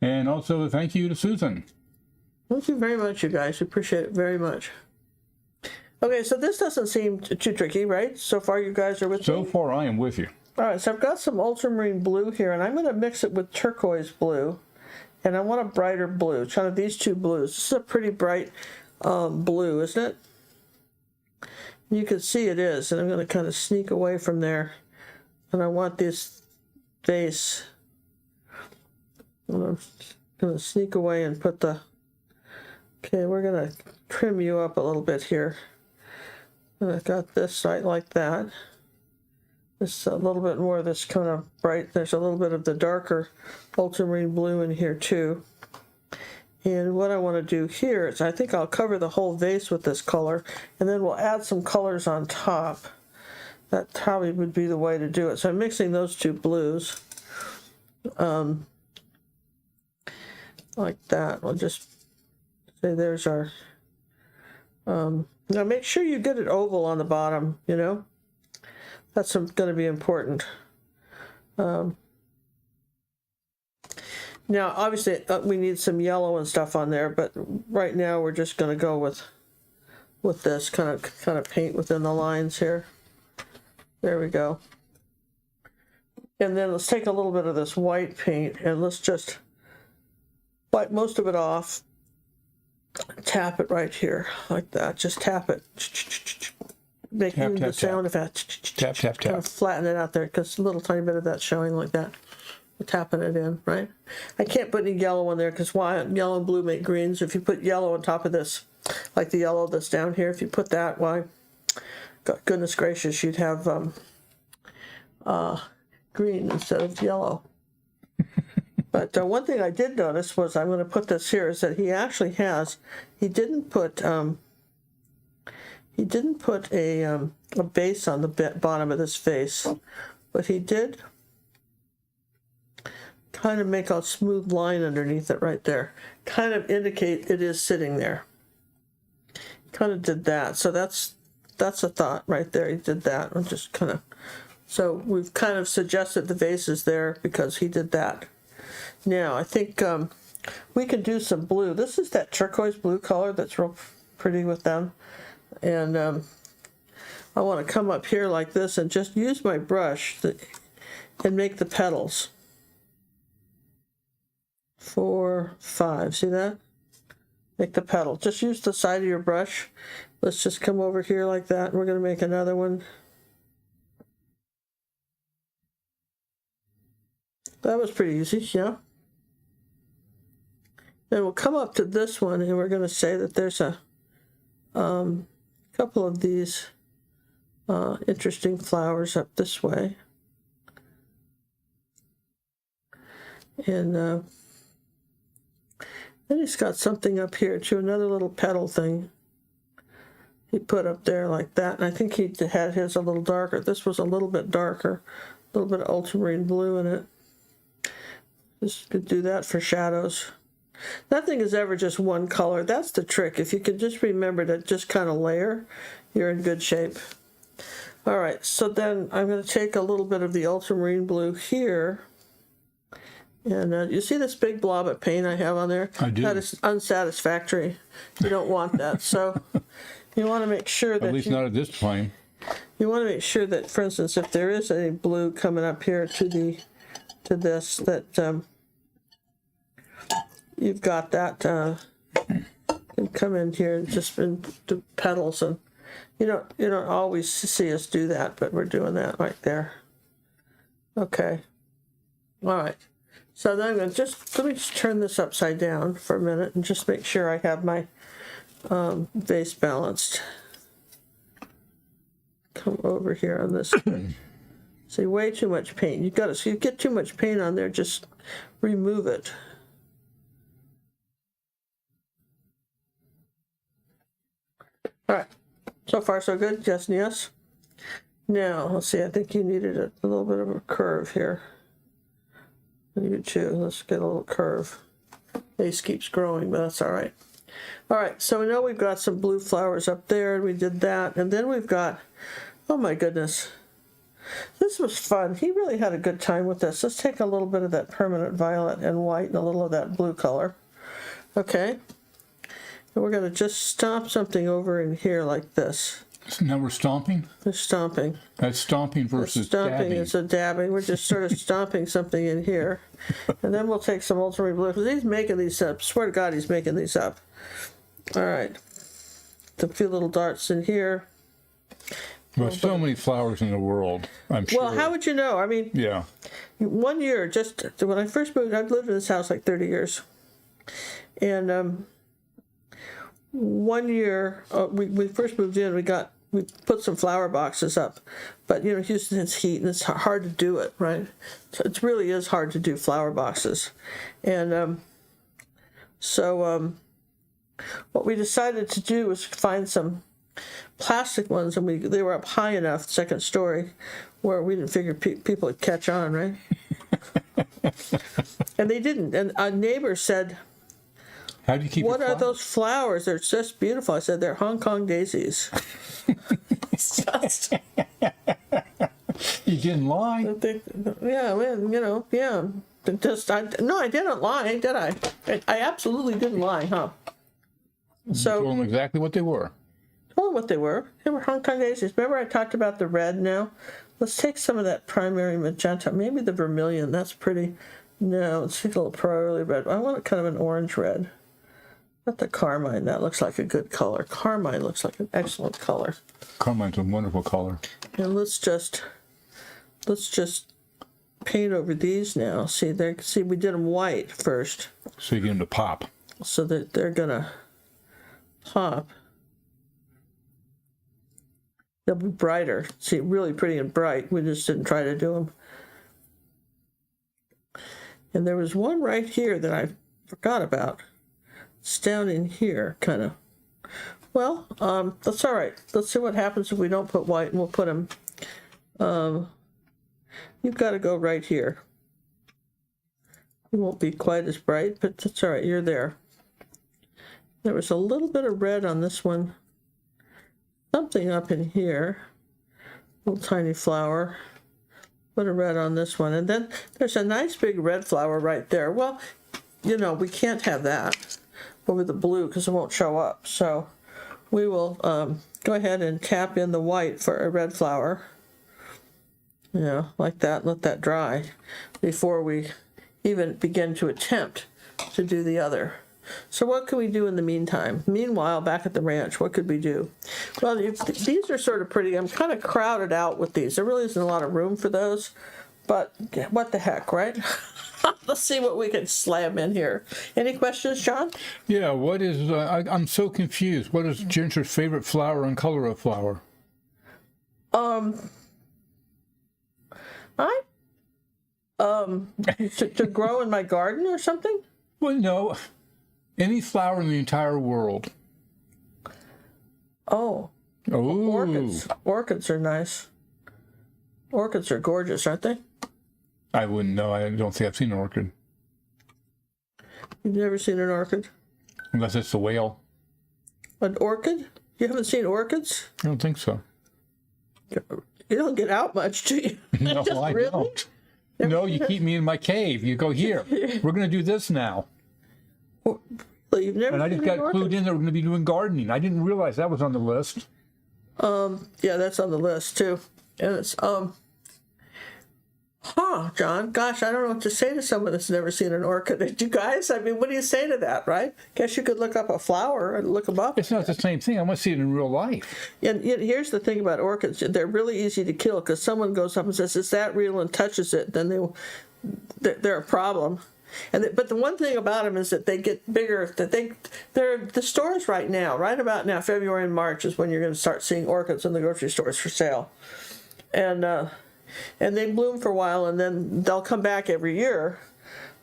And also a thank you to Susan. Thank you very much, you guys. Appreciate it very much. Okay, so this doesn't seem too tricky, right? So far, you guys are with me? So far, I am with you. All right, so I've got some ultramarine blue here, and I'm going to mix it with turquoise blue. And I want a brighter blue. It's kind of these two blues. This is a pretty bright blue, isn't it? You can see it is, and I'm going to kind of sneak away from there. And I want this vase. I'm going to sneak away and put the... Okay, we're going to trim you up a little bit here. And I've got this right like that. This a little bit more of this kind of bright. There's a little bit of the darker ultramarine blue in here too. And what I want to do here is I think I'll cover the whole vase with this color, and then we'll add some colors on top. That probably would be the way to do it. So I'm mixing those two blues. Like that. We'll just say there's our... now make sure you get it oval on the bottom, you know. That's going to be important. Now, obviously, we need some yellow and stuff on there, but right now we're just going to go with this kind of paint within the lines here. There we go. And then let's take a little bit of this white paint and let's just wipe most of it off. Tap it right here like that. Just tap it. Making the sound of that. Tap, tap, tap. Kind of flatten it out there because a little tiny bit of that showing like that. We're tapping it in, right? I can't put any yellow in there because yellow and blue make green. So if you put yellow on top of this, like the yellow that's down here, if you put that, why, goodness gracious, you'd have green instead of yellow. But one thing I did notice was, I'm going to put this here, is that he actually has, he didn't put a base on the bottom of this vase, but he did kind of make a smooth line underneath it right there, kind of indicate it is sitting there. Kind of did that, so that's a thought right there. He did that, and just kind of, so we've kind of suggested the vase is there because he did that. Now I think we can do some blue. This is that turquoise blue color that's real pretty with them, and I want to come up here like this and just use my brush and make the petals. 4, 5. See that? Make the petal. Just use the side of your brush. Let's just come over here like that. We're going to make another one. That was pretty easy, yeah. Then we'll come up to this one and we're going to say that there's a couple of these interesting flowers up this way. And then he's got something up here too, another little petal thing he put up there like that. And I think he had his a little darker. This was a little bit darker, a little bit of ultramarine blue in it. Just could do that for shadows. Nothing is ever just one color. That's the trick. If you can just remember to just kind of layer, you're in good shape. All right, so then I'm going to take a little bit of the ultramarine blue here. And you see this big blob of paint I have on there? I do. That is unsatisfactory. You don't want that. So you want to make sure that At least not at this plane. you want to make sure that, for instance, if there is any blue coming up here to this, that you've got that can come in here and just into petals, and you don't always see us do that, but we're doing that right there. Okay. All right. So then I'm going to let me just turn this upside down for a minute and just make sure I have my vase balanced. Come over here on this. See, way too much paint. You get too much paint on there, just remove it. All right. So far, so good. Yes and yes. Now, let's see. I think you needed a little bit of a curve here. You too. Let's get a little curve. Vase keeps growing, but that's all right. All right, so we know we've got some blue flowers up there, and we did that. And then we've got, oh my goodness, this was fun. He really had a good time with this. Let's take a little bit of that permanent violet and white and a little of that blue color. Okay. And we're going to just stomp something over in here like this. So now we're stomping? We're stomping. That's stomping versus Stomping dabbing. is a dabbing. We're just sort of stomping something in here. And then we'll take some ultramarine blue, because he's making these up. Swear to God, he's making these up. All right. A few little darts in here. There's so many flowers in the world, I'm sure. Well, how would you know? I mean, Yeah. 1 year, just when I first moved, I've lived in this house like 30 years. And 1 year, we first moved in, we put some flower boxes up. But, Houston has heat, and it's hard to do it, right? So it really is hard to do flower boxes. And what we decided to do was find some plastic ones, and they were up high enough, second story, where we didn't figure people would catch on, right? And they didn't. And a neighbor said, How do you keep "What your are those flowers? They're just beautiful." I said, "They're Hong Kong daisies." It's just, You didn't lie. yeah, man, yeah. No, I didn't lie, did I? I absolutely didn't lie, huh? So Told them exactly what they were. told them what they were. They were Hong Kong daisies. Remember I talked about the red now? Let's take some of that primary magenta, maybe the vermilion. That's pretty. No, let's take a little primary red. I want kind of an orange red. Not the carmine. That looks like a good color. Carmine looks like an excellent color. Carmine's a wonderful color. And let's just paint over these now. See, we did them white first, So you get them to pop. so that they're gonna pop. They'll be brighter. See, really pretty and bright. We just didn't try to do them. And there was one right here that I forgot about. It's down in here, kind of. Well, that's all right. Let's see what happens if we don't put white, and we'll put them. You've got to go right here. It won't be quite as bright, but that's all right. You're there. There was a little bit of red on this one. Something up in here. Little tiny flower. Put a red on this one. And then there's a nice big red flower right there. Well, we can't have that over the blue because it won't show up. So we will go ahead and tap in the white for a red flower. Like that. Let that dry before we even begin to attempt to do the other. So what can we do in the meantime? Meanwhile, back at the ranch, what could we do? Well, these are sort of pretty. I'm kind of crowded out with these. There really isn't a lot of room for those, but what the heck, right? Let's see what we can slam in here. Any questions, John? Yeah, what is, I'm so confused. What is Ginger's favorite flower and color of flower? To grow in my garden or something? Well, no, any flower in the entire world. Oh, Oh, orchids. Orchids are nice. Orchids are gorgeous, aren't they? I wouldn't know. I don't think I've seen an orchid. You've never seen an orchid? Unless it's the whale. An orchid? You haven't seen orchids? I don't think so. You don't get out much, do you? No, Just I really? don't. No, you keep me in my cave. You go, here, we're going to do this now. Well, you've never And I seen just got an orchid? clued in that we're going to be doing gardening. I didn't realize that was on the list. Yeah, that's on the list too. And it's John, gosh, I don't know what to say to someone that's never seen an orchid. You guys, I mean, what do you say to that, right? Guess you could look up a flower and look them up. It's not the same thing. I want to see it in real life. And here's the thing about orchids: they're really easy to kill because someone goes up and says, "Is that real?" and touches it, then they're a problem. But the one thing about them is that they get bigger. They're the stores right now, right about now, February and March is when you're going to start seeing orchids in the grocery stores for sale, and they bloom for a while and then they'll come back every year.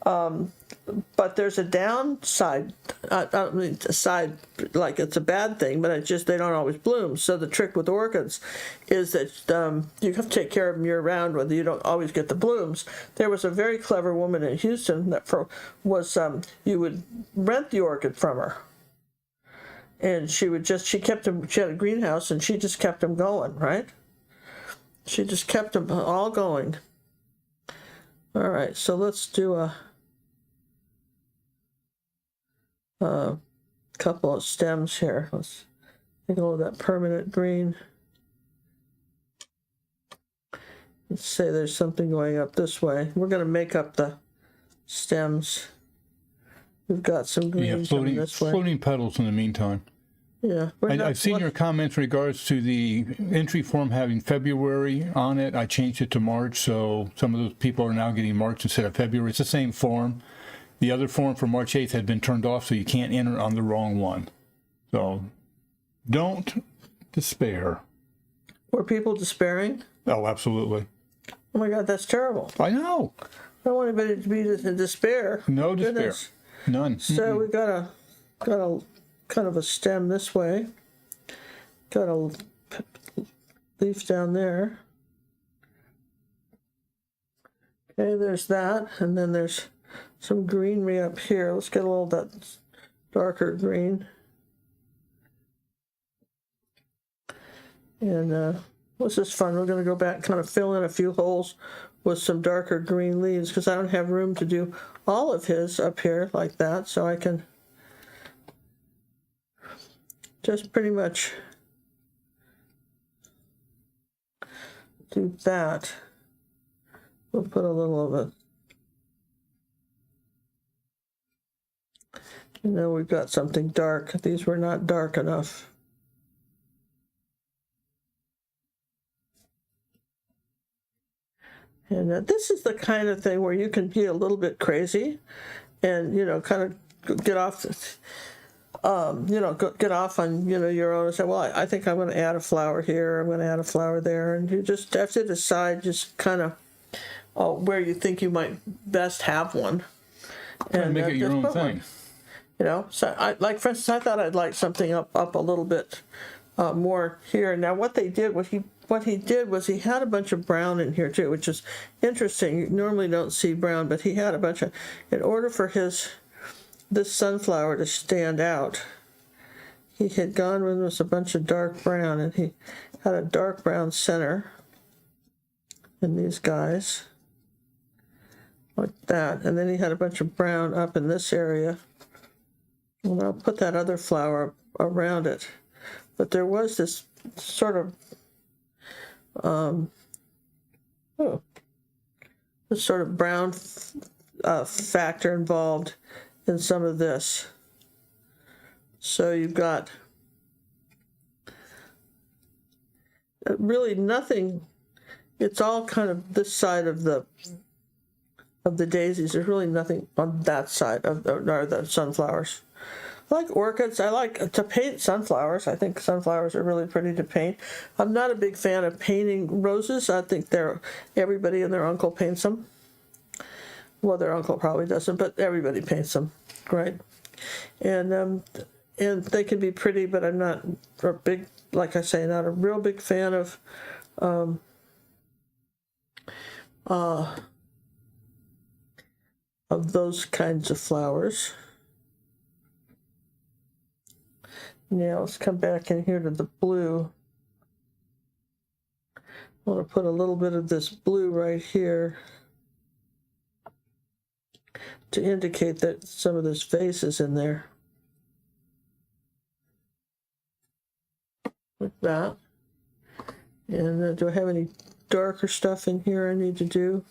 But there's a downside. I don't mean a side like it's a bad thing, but it's just they don't always bloom. So the trick with orchids is that you have to take care of them year round, whether you don't always get the blooms. There was a very clever woman in Houston that you would rent the orchid from her, and she kept them. She had a greenhouse and she just kept them going, right? She just kept them all going. All right, so let's do a couple of stems here. Let's take a little of that permanent green. Let's say there's something going up this way. We're going to make up the stems. We've got some green coming this way. Floating petals in the meantime. Yeah. I've seen your comments in regards to the entry form having February on it. I changed it to March, so some of those people are now getting March instead of February. It's the same form. The other form for March 8th had been turned off, so you can't enter on the wrong one. So don't despair. Were people despairing? Oh, absolutely. Oh my God, that's terrible. I know. I don't want anybody to be in despair. No despair. Goodness. None. So we got a kind of a stem this way. Got a leaf down there. Okay, there's that, and then there's some greenery up here. Let's get a little of that darker green. And this is fun. We're going to go back and kind of fill in a few holes with some darker green leaves because I don't have room to do all of his up here like that, so I can just pretty much do that. We'll put a little of it. And then we've got something dark. These were not dark enough. And this is the kind of thing where you can be a little bit crazy and, kind of get off, get off on, your own and say, well, I think I'm going to add a flower here. I'm going to add a flower there. And you just have to decide just kind of where you think you might best have one. And make it your own thing. So for instance, I thought I'd like something up a little bit more here. Now, what he did was he had a bunch of brown in here too, which is interesting. You normally don't see brown, but he had a bunch of, in order for this sunflower to stand out, he had gone with a bunch of dark brown, and he had a dark brown center in these guys, like that. And then he had a bunch of brown up in this area. And I'll put that other flower around it. But there was this sort of this sort of brown factor involved in some of this. So you've got really nothing. It's all kind of this side of the of the daisies. There's really nothing on that side of the sunflowers. I like orchids. I like to paint sunflowers. I think sunflowers are really pretty to paint. I'm not a big fan of painting roses. I think everybody and their uncle paints them. Well, their uncle probably doesn't, but everybody paints them, right? And they can be pretty, but I'm not a big, like I say, not a real big fan of those kinds of flowers. Now let's come back in here to the blue. I want to put a little bit of this blue right here to indicate that some of this vase is in there. Like that. And do I have any darker stuff in here I need to do?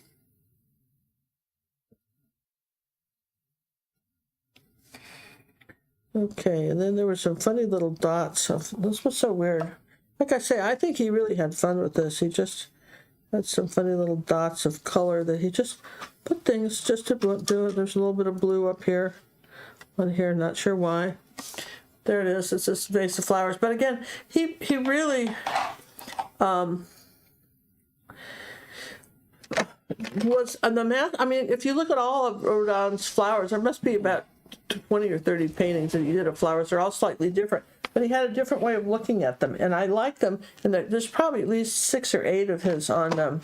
Okay, and then there were some funny little dots. This was so weird. Like I say, I think he really had fun with this. He just had some funny little dots of color that he just put things just to do it. There's a little bit of blue up here, on here, not sure why. There it is. It's this vase of flowers. But again, he really was on the math. I mean, if you look at all of Redon's flowers, there must be about 20 or 30 paintings that he did of flowers. They're all slightly different, but he had a different way of looking at them, and I like them. And there's probably at least 6 or 8 of his on.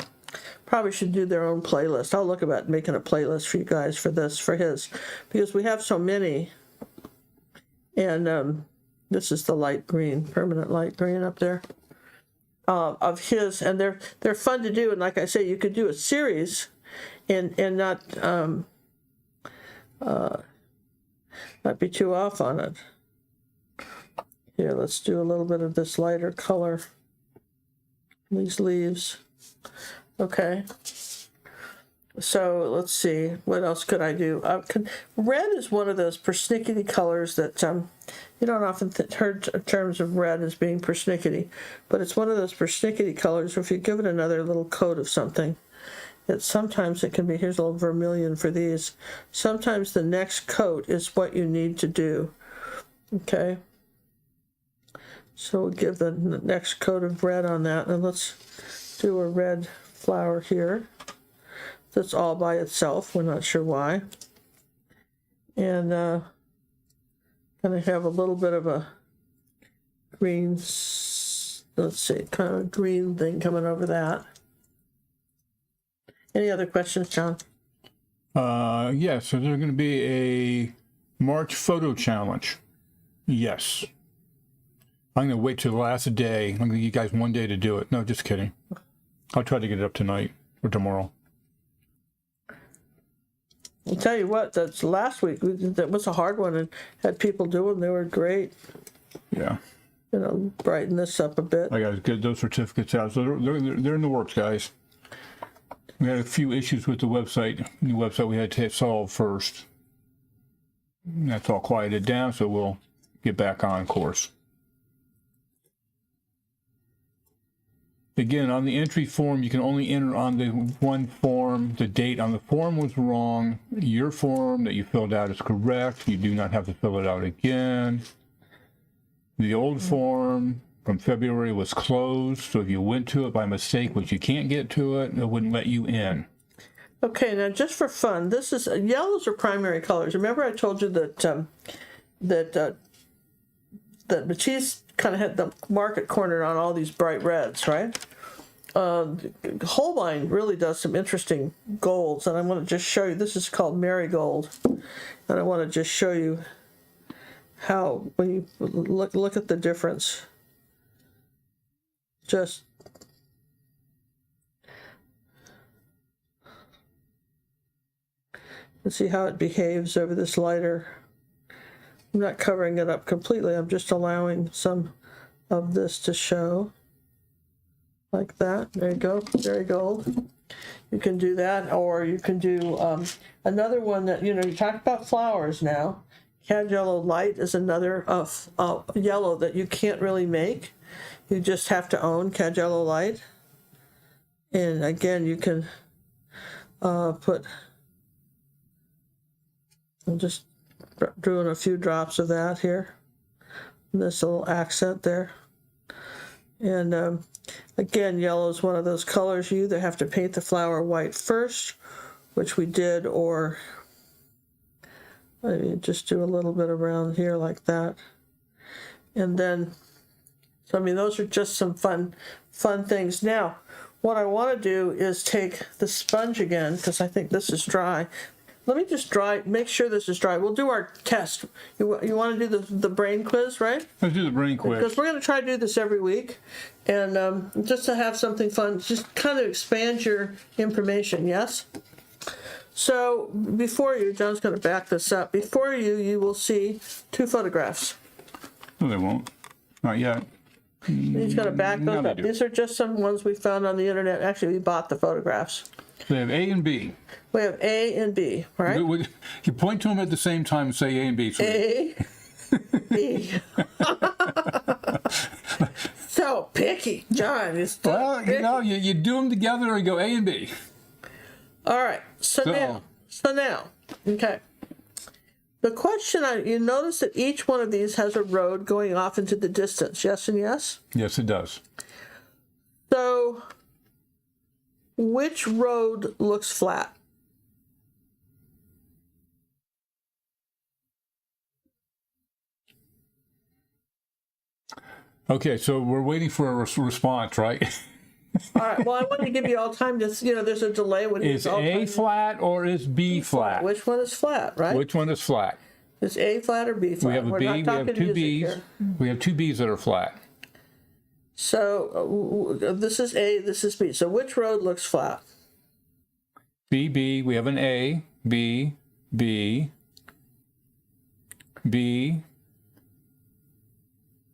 Probably should do their own playlist. I'll look about making a playlist for you guys for his, because we have so many. And this is the light green, permanent light green up there of his, and they're fun to do. And like I say, you could do a series, and not be too off on it. Here, let's do a little bit of this lighter color. These leaves. Okay. So let's see, what else could I do? Red is one of those persnickety colors that you don't often hear terms of red as being persnickety, but it's one of those persnickety colors where if you give it another little coat of something, sometimes it can be, here's a little vermilion for these. Sometimes the next coat is what you need to do. Okay. So we'll give the next coat of red on that, and let's do a red flower here. That's all by itself. We're not sure why. And gonna have a little bit of a green, let's see, kind of a green thing coming over that. Any other questions, John? Yeah, so there's going to be a March photo challenge. Yes. I'm going to wait till the last day. I'm going to give you guys one day to do it. No, just kidding. I'll try to get it up tonight or tomorrow. I'll tell you what, that's last week. That was a hard one, and had people do them. They were great. Yeah. You know, brighten this up a bit. I got to get those certificates out. So they're in the works, guys. We had a few issues with the website. New website we had to solve first. And that's all quieted down, so we'll get back on course. Again, on the entry form, you can only enter on the one form. The date on the form was wrong. Your form that you filled out is correct. You do not have to fill it out again. The old form from February was closed, so if you went to it by mistake, which you can't get to it, it wouldn't let you in. Okay, now just for fun, this is yellows are primary colors. Remember I told you that that Matisse kind of had the market cornered on all these bright reds, right? Holbein really does some interesting golds, and I want to just show you. This is called marigold, and I want to just show you how when you look at the difference. Just let's see how it behaves over this lighter. I'm not covering it up completely. I'm just allowing some of this to show like that. There you go, very gold. You can do that, or you can do another one that, you talk about flowers now. Cad yellow light is another yellow that you can't really make. You just have to own Cad yellow light. And again, you can put I'm just doing a few drops of that here. This little accent there. And again, yellow is one of those colors you either have to paint the flower white first, which we did, or just do a little bit around here like that. And then, so I mean, those are just some fun things. Now, what I want to do is take the sponge again, because I think this is dry. Let me just make sure this is dry. We'll do our test. You want to do the brain quiz, right? Let's do the brain quiz. Because we're going to try to do this every week. And just to have something fun, just kind of expand your information, yes? So before you, John's going to back this up. Before you will see 2 photographs. No, they won't. Not yet. He's going to back those up. These are just some ones we found on the internet. Actually, we bought the photographs. They have A and B. We have A and B, right? You point to them at the same time and say A and B. So A, B. So picky, John. Well, picky. You know, you do them together and go A and B. All right. So now, okay. The question, you notice that each one of these has a road going off into the distance, yes and yes? Yes, it does. So, which road looks flat? Okay, so we're waiting for a response, right? All right, well, I want to give you all time to, there's a delay. Is A flat or is B flat? Which one is flat, right? Which one is flat? Is A flat or B flat? We have a B, we have 2 B's. Here. We have 2 B's that are flat. So this is A, this is B. So which road looks flat? B, B, we have an A, B, B, B,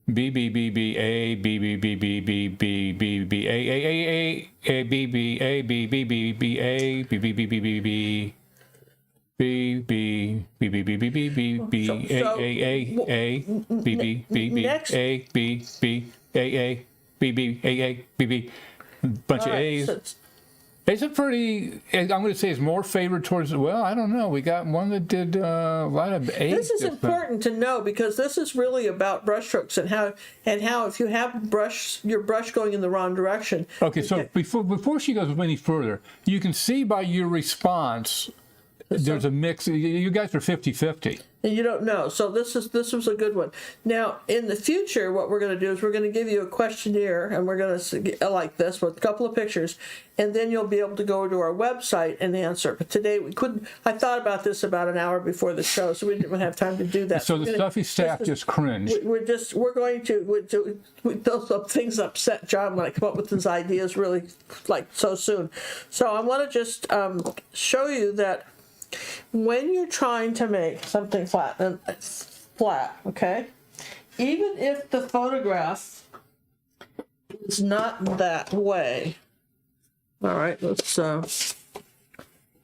B, B, B, B, A, B, B, B, B, B, B, B, B, A, B, B, A, B, B, B, B, A, B, B, B, B, B, B, B, B, B, B, B, B, B, B, B, A, B, B, B, B, A, B, B, A, B, B, A, B, B, bunch of A's. It's a pretty, I'm going to say it's more favored towards, well, I don't know. We got one that did a lot of A's. This is important to know because this is really about brush strokes and how if you have your brush going in the wrong direction. Okay, so before she goes any further, you can see by your response, there's a mix. You guys are 50-50. And you don't know. So this was a good one. Now, in the future, what we're going to do is we're going to give you a questionnaire, and we're going to, like this, with a couple of pictures, and then you'll be able to go to our website and answer. But today we couldn't. I thought about this about an hour before the show, so we didn't have time to do that. So the stuffy staff just cringed. We're going to those things upset John when I come up with his ideas really like so soon. So I want to just show you that. When you're trying to make something flat, okay, even if the photograph is not that way, all right, let's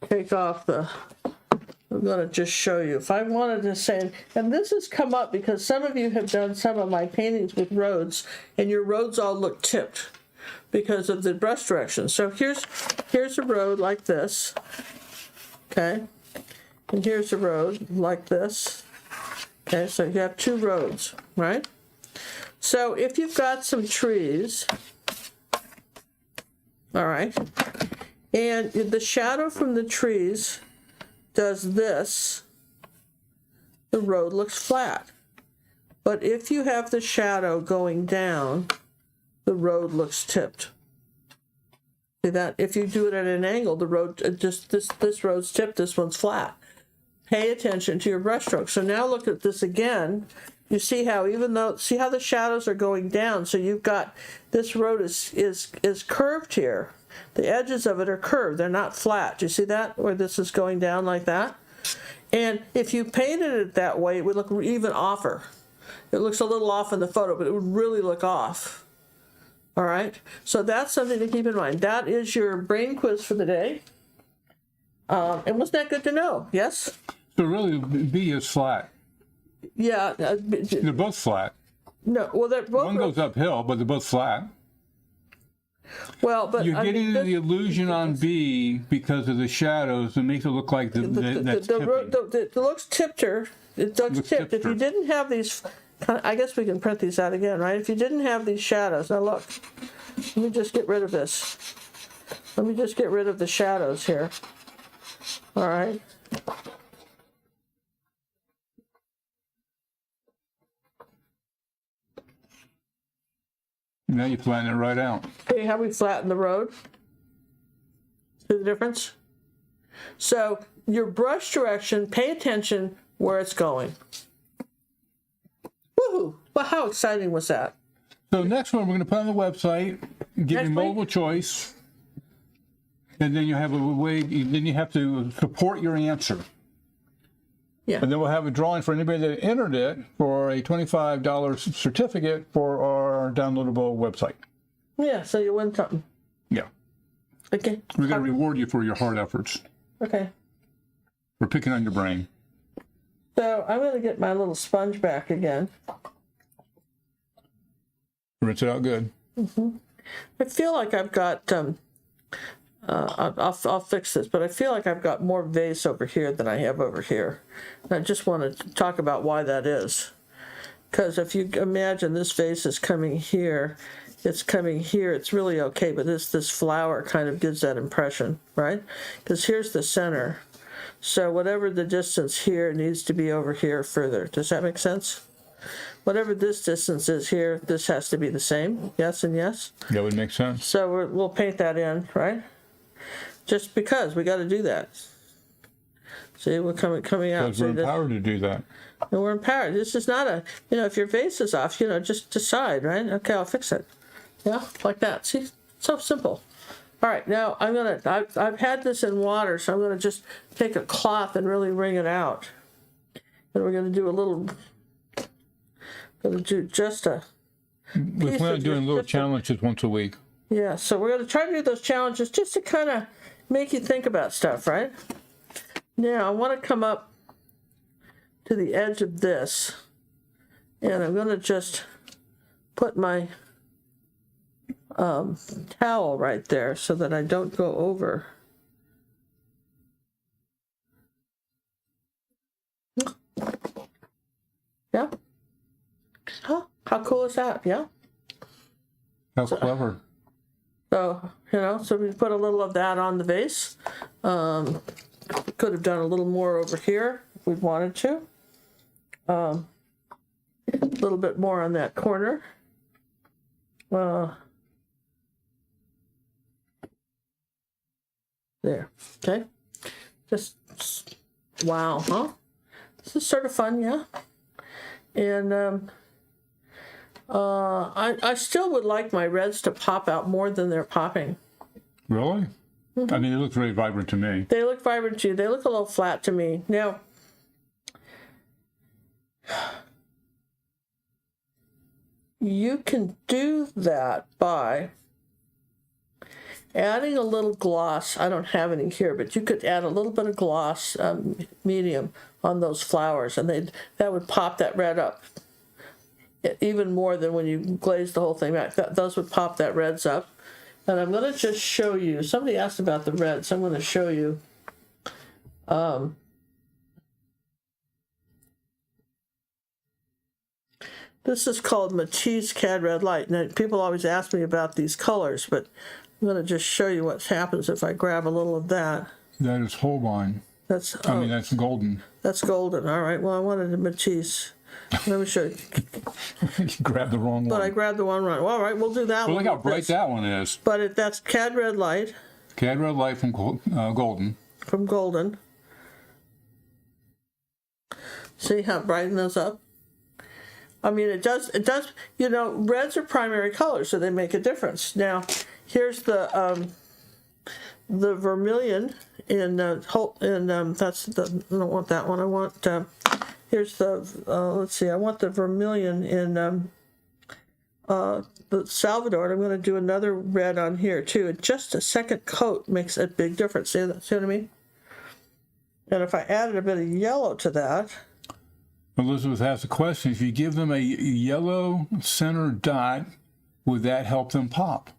take off I'm going to just show you. If I wanted to say, and this has come up because some of you have done some of my paintings with roads, and your roads all look tipped because of the brush direction. So here's a road like this, okay? And here's a road like this. Okay, so you have 2 roads, right? So if you've got some trees, all right, and the shadow from the trees does this, the road looks flat. But if you have the shadow going down, the road looks tipped. See that? If you do it at an angle, the road, this road's tipped, this one's flat. Pay attention to your brush strokes. So now look at this again. You see how see how the shadows are going down. So you've got this road is curved here. The edges of it are curved. They're not flat. Do you see that? Where this is going down like that? And if you painted it that way, it would look even offer. It looks a little off in the photo, but it would really look off. All right. So that's something to keep in mind. That is your brain quiz for the day. And wasn't that good to know? Yes? So really, B is flat. Yeah. They're both flat. No, well, they're both. One goes uphill, but they're both flat. Well, but You're I mean, getting this- the illusion on B because of the shadows. It makes it look like that's tipping. it looks tipper. It looks Looks tipped. If tipster. you didn't have these, I guess we can print these out again, right? If you didn't have these shadows, now look, let me just get rid of this. Let me just get rid of the shadows here. All right. Now you flatten it right out. See how we flatten the road? See the difference? So your brush direction, pay attention where it's going. Woohoo! Well, how exciting was that? So next one we're going to put on the website, give Next you multiple choice, and then you have a way. Then you have to support your answer, Yeah. and then we'll have a drawing for anybody that entered it for a $25 certificate for our downloadable website. Yeah, so you win something. Yeah, Okay. we're going to reward you for your hard efforts. Okay. We're picking on your brain. So I'm going to get my little sponge back again. Rinse it out good. I feel like I've got, I'll fix this, but I feel like I've got more vase over here than I have over here. And I just want to talk about why that is. Because if you imagine this vase is coming here, it's coming here, it's really okay, but this flower kind of gives that impression, right? Because here's the center. So whatever the distance here needs to be over here further. Does that make sense? Whatever this distance is here, this has to be the same. Yes and yes. That would make sense. So we'll paint that in, right? Just because we got to do that. See, we're coming out. Because we're empowered to do that. And we're empowered. This is not a, if your vase is off, just decide, right? Okay, I'll fix it. Yeah, like that. See, so simple. All right, now I've had this in water, so I'm gonna just take a cloth and really wring it out. And we're gonna do a little. Gonna do just a. We plan on doing little challenges once a week. Yeah, so we're going to try to do those challenges just to kind of make you think about stuff, right? Now, I want to come up to the edge of this, and I'm going to just put my towel right there so that I don't go over. Yeah? Huh? How cool is that? Yeah? How clever. So, so we put a little of that on the vase. Could have done a little more over here if we wanted to. A little bit more on that corner. There. Okay. Just, wow, huh? This is sort of fun, yeah? And I still would like my reds to pop out more than they're popping. Really? I mean, it looks very vibrant to me. They look vibrant to you. They look a little flat to me. Now, you can do that by adding a little gloss. I don't have any here, but you could add a little bit of gloss, medium, on those flowers, and that would pop that red up even more than when you glaze the whole thing back. Those would pop that reds up. And I'm going to just show you. Somebody asked about the red, so I'm going to show you. This is called Matisse Cad Red Light. Now, people always ask me about these colors, but I'm going to just show you what happens if I grab a little of that. That is Holbein. That's that's golden. That's golden. All right. Well, I wanted a Matisse. Let me show you. You grabbed the wrong one. But I grabbed the one right. Well, all right, we'll do that one. Look how bright that one is. But that's Cad Red Light. Cad Red Light from golden. From golden. See how it brightens up? I mean, it does, reds are primary colors, so they make a difference. Now, here's the vermilion in that's the, I don't want that one. I want, here's the, let's see, I want the vermilion in the Salvador, and I'm going to do another red on here too. And just a second coat makes a big difference. See what I mean? And if I added a bit of yellow to that. Elizabeth asked a question. If you give them a yellow center dot, would that help them pop?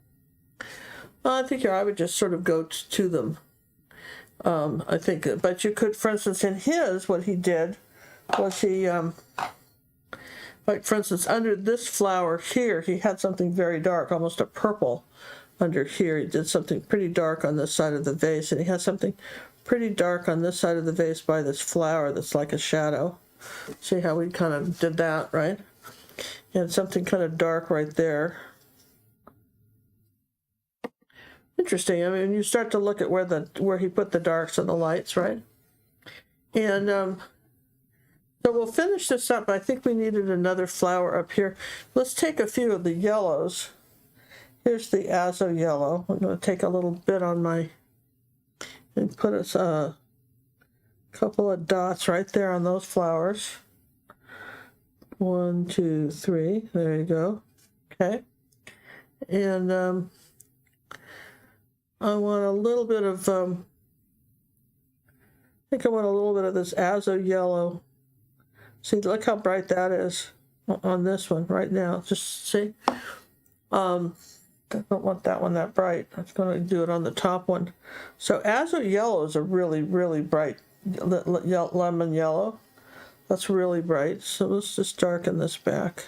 I think I would just sort of go to them. I think, but you could, for instance, in his, what he did was he, like for instance, under this flower here, he had something very dark, almost a purple under here. He did something pretty dark on this side of the vase, and he has something pretty dark on this side of the vase by this flower that's like a shadow. See how we kind of did that, right? And something kind of dark right there. Interesting. I mean, you start to look at where he put the darks and the lights, right? And so we'll finish this up. I think we needed another flower up here. Let's take a few of the yellows. Here's the azo yellow. I'm going to take a little bit on my and put a couple of dots right there on those flowers. 1, 2, 3. There you go. Okay. And I want a little bit of, I think I want a little bit of this azo yellow. See, look how bright that is on this one right now. Just see. I don't want that one that bright. I'm going to do it on the top one. So azo yellow is a really, really bright lemon yellow. That's really bright. So let's just darken this back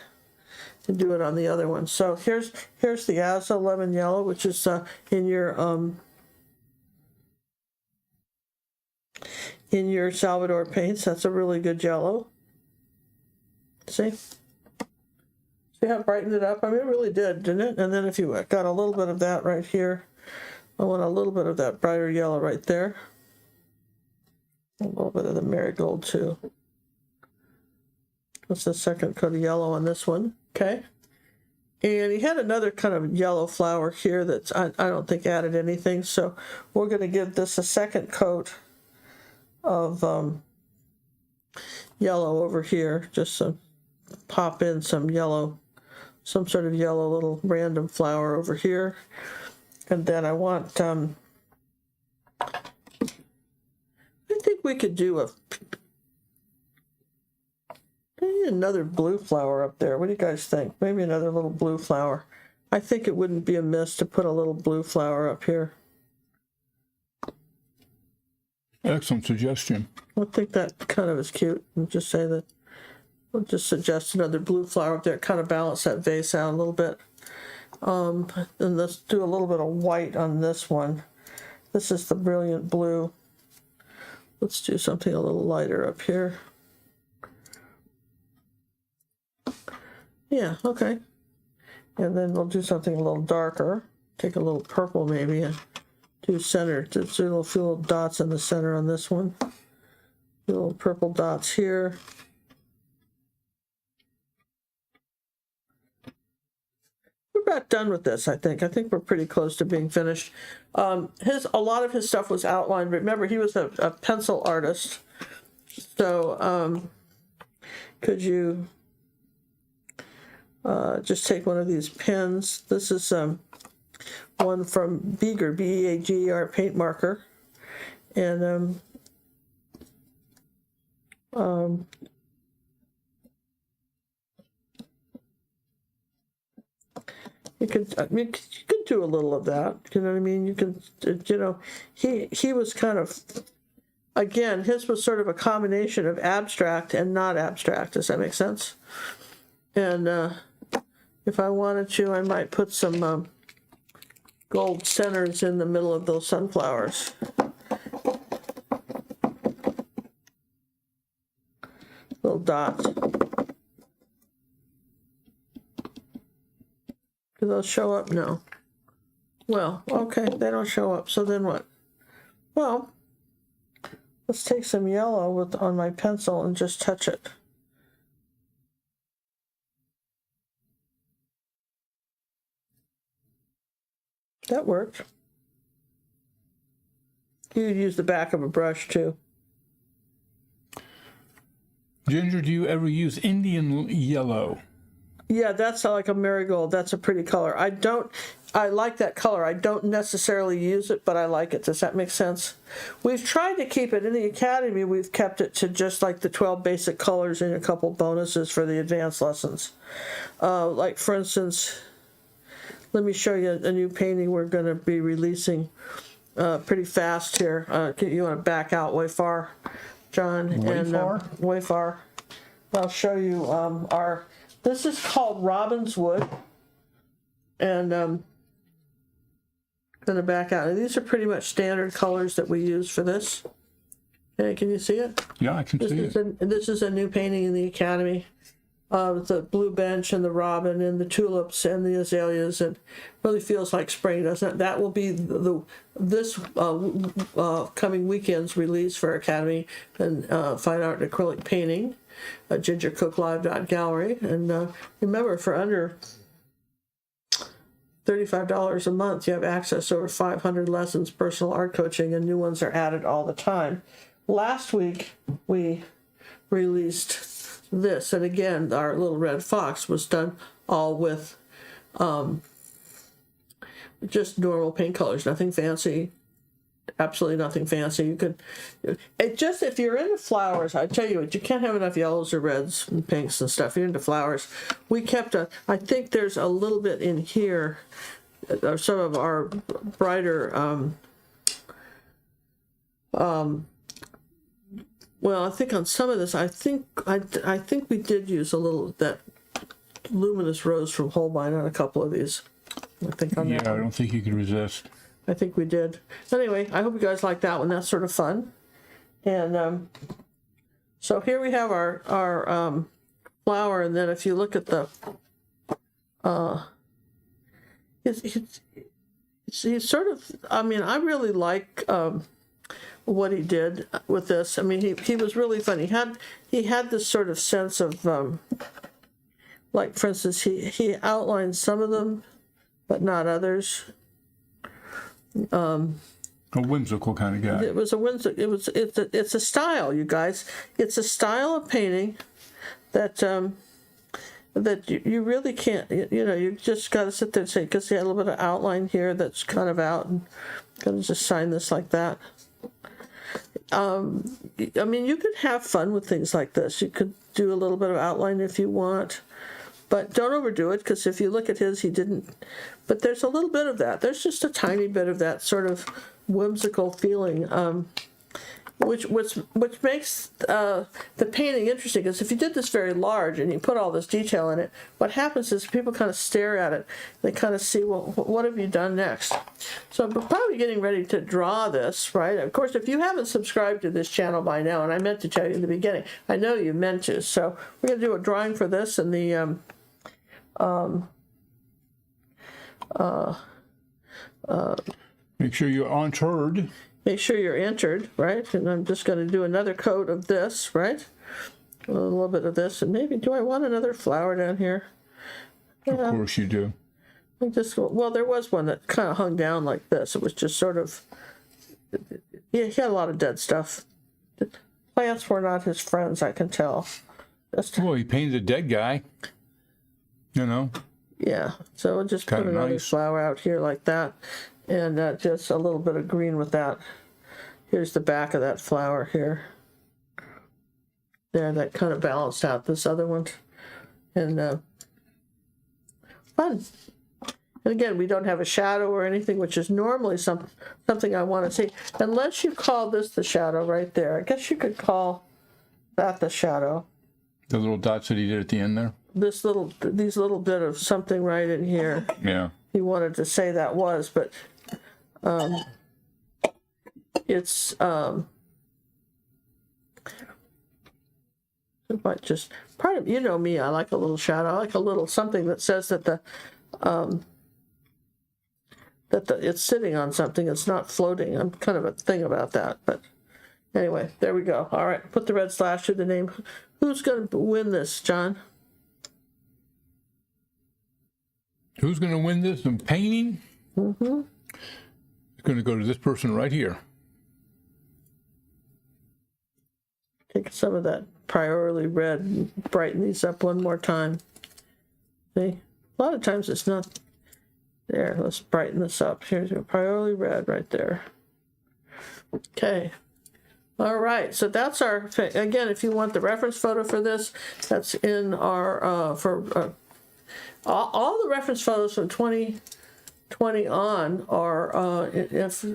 and do it on the other one. So here's the azo lemon yellow, which is in your Salvador paints. That's a really good yellow. See? See how it brightened it up? I mean, it really did, didn't it? And then if you got a little bit of that right here, I want a little bit of that brighter yellow right there. A little bit of the marigold too. That's the second coat of yellow on this one. Okay. And he had another kind of yellow flower here that's, I don't think added anything. So we're going to give this a second coat of yellow over here. Just to pop in some yellow, some sort of yellow little random flower over here. And then I want, I think we could do maybe another blue flower up there. What do you guys think? Maybe another little blue flower. I think it wouldn't be amiss to put a little blue flower up here. Excellent suggestion. I think that kind of is cute. I'll just say that. We'll just suggest another blue flower up there. Kind of balance that vase out a little bit. And let's do a little bit of white on this one. This is the brilliant blue. Let's do something a little lighter up here. Yeah, okay. And then we'll do something a little darker. Take a little purple maybe and do center. Just do a few little dots in the center on this one. Little purple dots here. We're about done with this, I think. I think we're pretty close to being finished. A lot of his stuff was outlined. Remember, he was a pencil artist. So could you just take one of these pens? This is one from Beager, B-E-A-G-E-R paint marker. And you could do a little of that. You know what I mean? You can, you know, he was kind of, again, his was sort of a combination of abstract and not abstract. Does that make sense? And if I wanted to, I might put some gold centers in the middle of those sunflowers. Little dots. Do those show up? No. Well, okay, they don't show up. So then what? Well, let's take some yellow on my pencil and just touch it. That worked. You could use the back of a brush too. Ginger, do you ever use Indian yellow? Yeah, that's like a marigold. That's a pretty color. I like that color. I don't necessarily use it, but I like it. Does that make sense? We've tried to keep it in the academy. We've kept it to just like the 12 basic colors and a couple bonuses for the advanced lessons. Like for instance, let me show you a new painting we're going to be releasing pretty fast here. You want to back out way far, John? Way far. I'll show you this is called Robin's Wood. And going to back out. And these are pretty much standard colors that we use for this. Okay, can you see it? Yeah, I can see it. This is a new painting in the Academy. The blue bench and the robin and the tulips and the azaleas. It really feels like spring, doesn't it? That will be this coming weekend's release for Academy and Fine Art and Acrylic Painting at gingercooklive.gallery. And remember, for under $35 a month, you have access to over 500 lessons, personal art coaching, and new ones are added all the time. Last week, we released this, and again, our little red fox was done all with just normal paint colors, nothing fancy, absolutely nothing fancy. You could, if you're into flowers, I tell you what, you can't have enough yellows or reds and pinks and stuff. You're into flowers. We kept I think there's a little bit in here, some of our brighter, well, I think on some of this, I think we did use a little that luminous rose from Holbein on a couple of these. I think on that. Yeah, I don't think you could resist. I think we did. Anyway, I hope you guys like that one. That's sort of fun. And so here we have our flower, and then if you look at the he's sort of, I mean, I really like what he did with this. I mean, he was really fun. He had this sort of sense of like, for instance, he outlined some of them, but not others. A whimsical kind of guy. It was a whimsical. It's a style, you guys. It's a style of painting that that you really can't. You just got to sit there and say, because he had a little bit of outline here that's kind of out, and gonna just sign this like that. I mean, you could have fun with things like this. You could do a little bit of outline if you want, but don't overdo it, because if you look at his, he didn't. But there's a little bit of that. There's just a tiny bit of that sort of whimsical feeling, which makes the painting interesting. Because if you did this very large and you put all this detail in it, what happens is people kind of stare at it. They kind of see, well, what have you done next? So I'm probably getting ready to draw this, right? Of course, if you haven't subscribed to this channel by now, and I meant to tell you in the beginning, I know you meant to. So we're going to do a drawing for this and the make sure you're entered. Make sure you're entered, right? And I'm just going to do another coat of this, right? A little bit of this, and maybe, do I want another flower down here? Yeah. Of course you do. Well, there was one that kind of hung down like this. It was just sort of, yeah, he had a lot of dead stuff. The plants were not his friends, I can tell. Well, he painted a dead guy, Yeah, so we'll just Kinda put another nice. flower out here like that, and just a little bit of green with that. Here's the back of that flower here. There, that kind of balanced out this other one. And fun. And again, we don't have a shadow or anything, which is normally something I want to see. Unless you call this the shadow right there. I guess you could call that the shadow. The little dots that he did at the end there. These little bit of something right in here. Yeah. He wanted to say that was, but it's it might just part of, me, I like a little shadow. I like a little something that says that it's sitting on something, it's not floating. I'm kind of a thing about that, but anyway, there we go. All right, put the red slash through the name. Who's going to win this, John? Who's going to win this in painting? Mm-hmm. It's going to go to this person right here. Take some of that priority red and brighten these up one more time. See? A lot of times it's not there. Let's brighten this up. Here's your priority red right there. Okay. All right. So that's our, again, if you want the reference photo for this, that's in our, all the reference photos from 20 on are if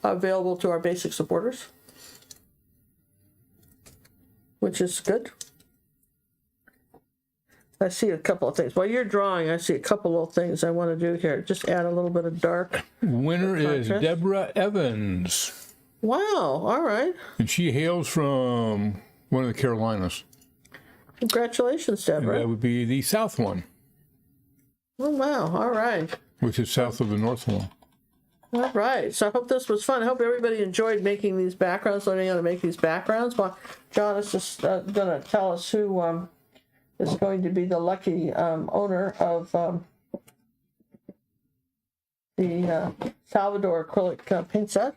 available to our basic supporters, which is good. I see a couple of things. While you're drawing, I see a couple of things I want to do here. Just add a little bit of dark. Winner is Deborah Evans. Wow, all right. And she hails from one of the Carolinas. Congratulations, Deborah. And that would be the south one. Oh, wow, all right. Which is south of the north one. All right, so I hope this was fun. I hope everybody enjoyed making these backgrounds, learning how to make these backgrounds. Well, John is just going to tell us who is going to be the lucky owner of the Salvador acrylic paint set.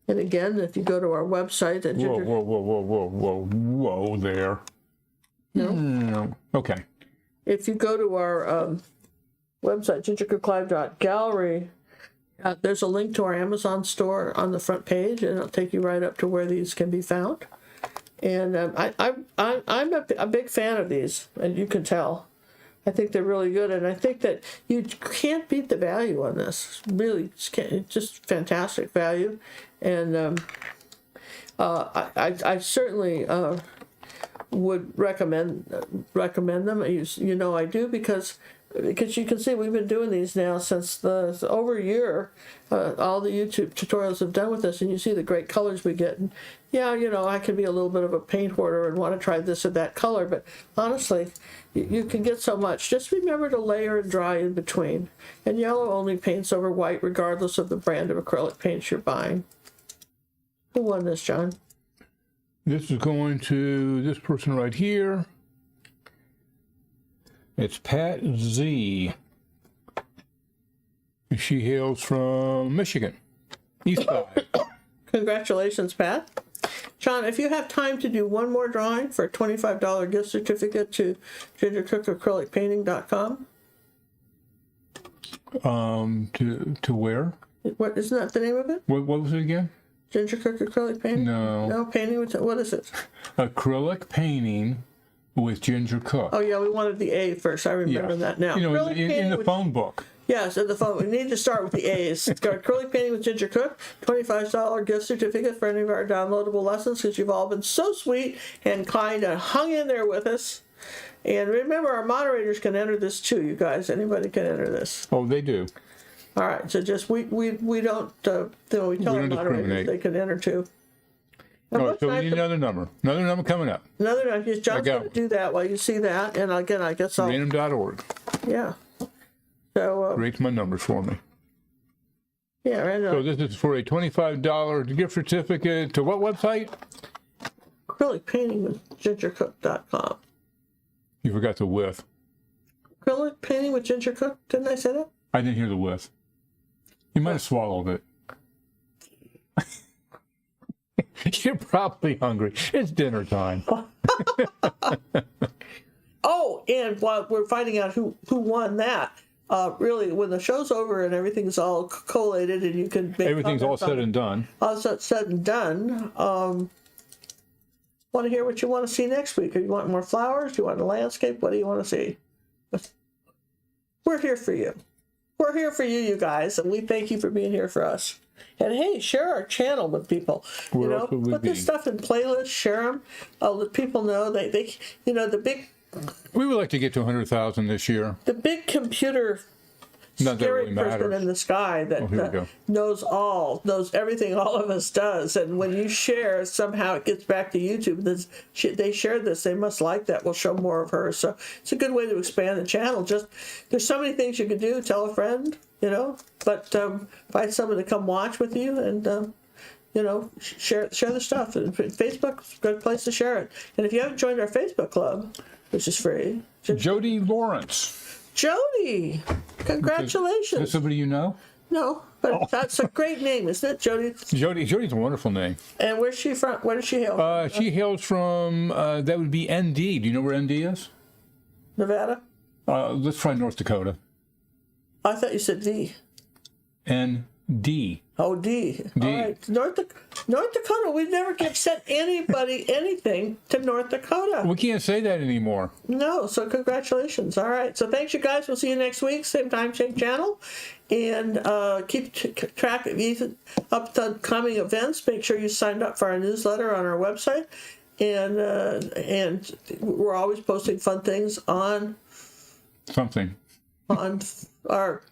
And again, if you go to our website at Whoa there. No. Okay. If you go to our website, gingercooklive.gallery, there's a link to our Amazon store on the front page, and it'll take you right up to where these can be found. And I'm a big fan of these, and you can tell. I think they're really good, and I think that you can't beat the value on this. Really, just fantastic value. And I certainly would recommend them. You know I do, because you can see we've been doing these now since over a year. All the YouTube tutorials have done with this, and you see the great colors we get. And yeah, you know, I can be a little bit of a paint hoarder and want to try this or that color, but honestly, you can get so much. Just remember to layer and dry in between. And yellow only paints over white, regardless of the brand of acrylic paints you're buying. Who won this, John? This is going to this person right here. It's Pat Z. She hails from Michigan, East Side. Congratulations, Pat. John, if you have time to do one more drawing for a $25 gift certificate to gingercookacrylicpainting.com. To where? What, isn't that the name of it? What was it again? Ginger Cook Acrylic Painting? No, painting with, what is it? Acrylic painting with Ginger Cook. Oh yeah, we wanted the A first. I remember that now. You know, Acrylic in the with, phone book. Yes, in the phone. We need to start with the A's. It's got acrylic painting with Ginger Cook, $25 gift certificate for any of our downloadable lessons, because you've all been so sweet and kind and hung in there with us. And remember, our moderators can enter this too, you guys. Anybody can enter this. Oh, they do. All right, so just we don't we tell our moderators they can enter too. All right, so we need another number. Another number coming up. Another number. John's going to do that while you see that. And again, I guess I'll... Random.org. Yeah. So... Creates my numbers for me. Yeah, random. So this is for a $25 gift certificate to what website? Acrylic painting with gingercook.com. You forgot the with. Acrylic painting with Ginger Cook? Didn't I say that? I didn't hear the with. You might have swallowed it. You're probably hungry. It's dinner time. Oh, and while we're finding out who won that, really, when the show's over and everything's all collated and you can make everything's all said and done. All said and done. Want to hear what you want to see next week? Or you want more flowers? Do you want a landscape? What do you want to see? We're here for you. We're here for you, you guys, and we thank you for being here for us. And hey, share our channel with people. Where else would we put be? this stuff in playlists, share them. Let people know they the big. We would like to get to 100,000 this year. The big computer Not that scary really person matters. in the sky that knows everything all of us does. And when you share, somehow it gets back to YouTube. They shared this. They must like that. We'll show more of her. So it's a good way to expand the channel. Just there's so many things you can do. Tell a friend, but find someone to come watch with you and. Share the stuff. And Facebook's a good place to share it. And if you haven't joined our Facebook club, which is free, Jody Lawrence. Jody, congratulations. Is that somebody you know? No, but that's a great name, isn't it, Jody? Jody's a wonderful name. And where's she from? Where does she hail from? She hails from, that would be ND. Do you know where ND is? Nevada? Let's try North Dakota. I thought you said D. ND. Oh, D. All right. North Dakota, we never get sent anybody anything to North Dakota. We can't say that anymore. No, so congratulations. All right. So thanks, you guys. We'll see you next week, same time, same channel. And keep track of these upcoming events. Make sure you signed up for our newsletter on our website. And we're always posting fun things on our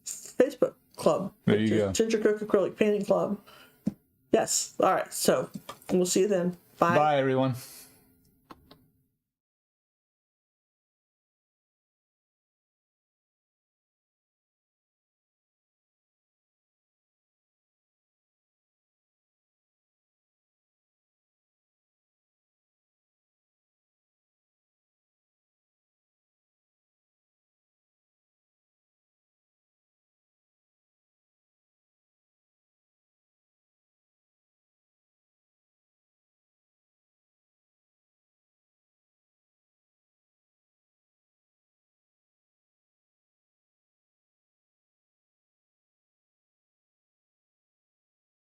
Facebook club. There you go. Ginger Cook Acrylic Painting Club. Yes. All right. So we'll see you then. Bye. Bye, everyone.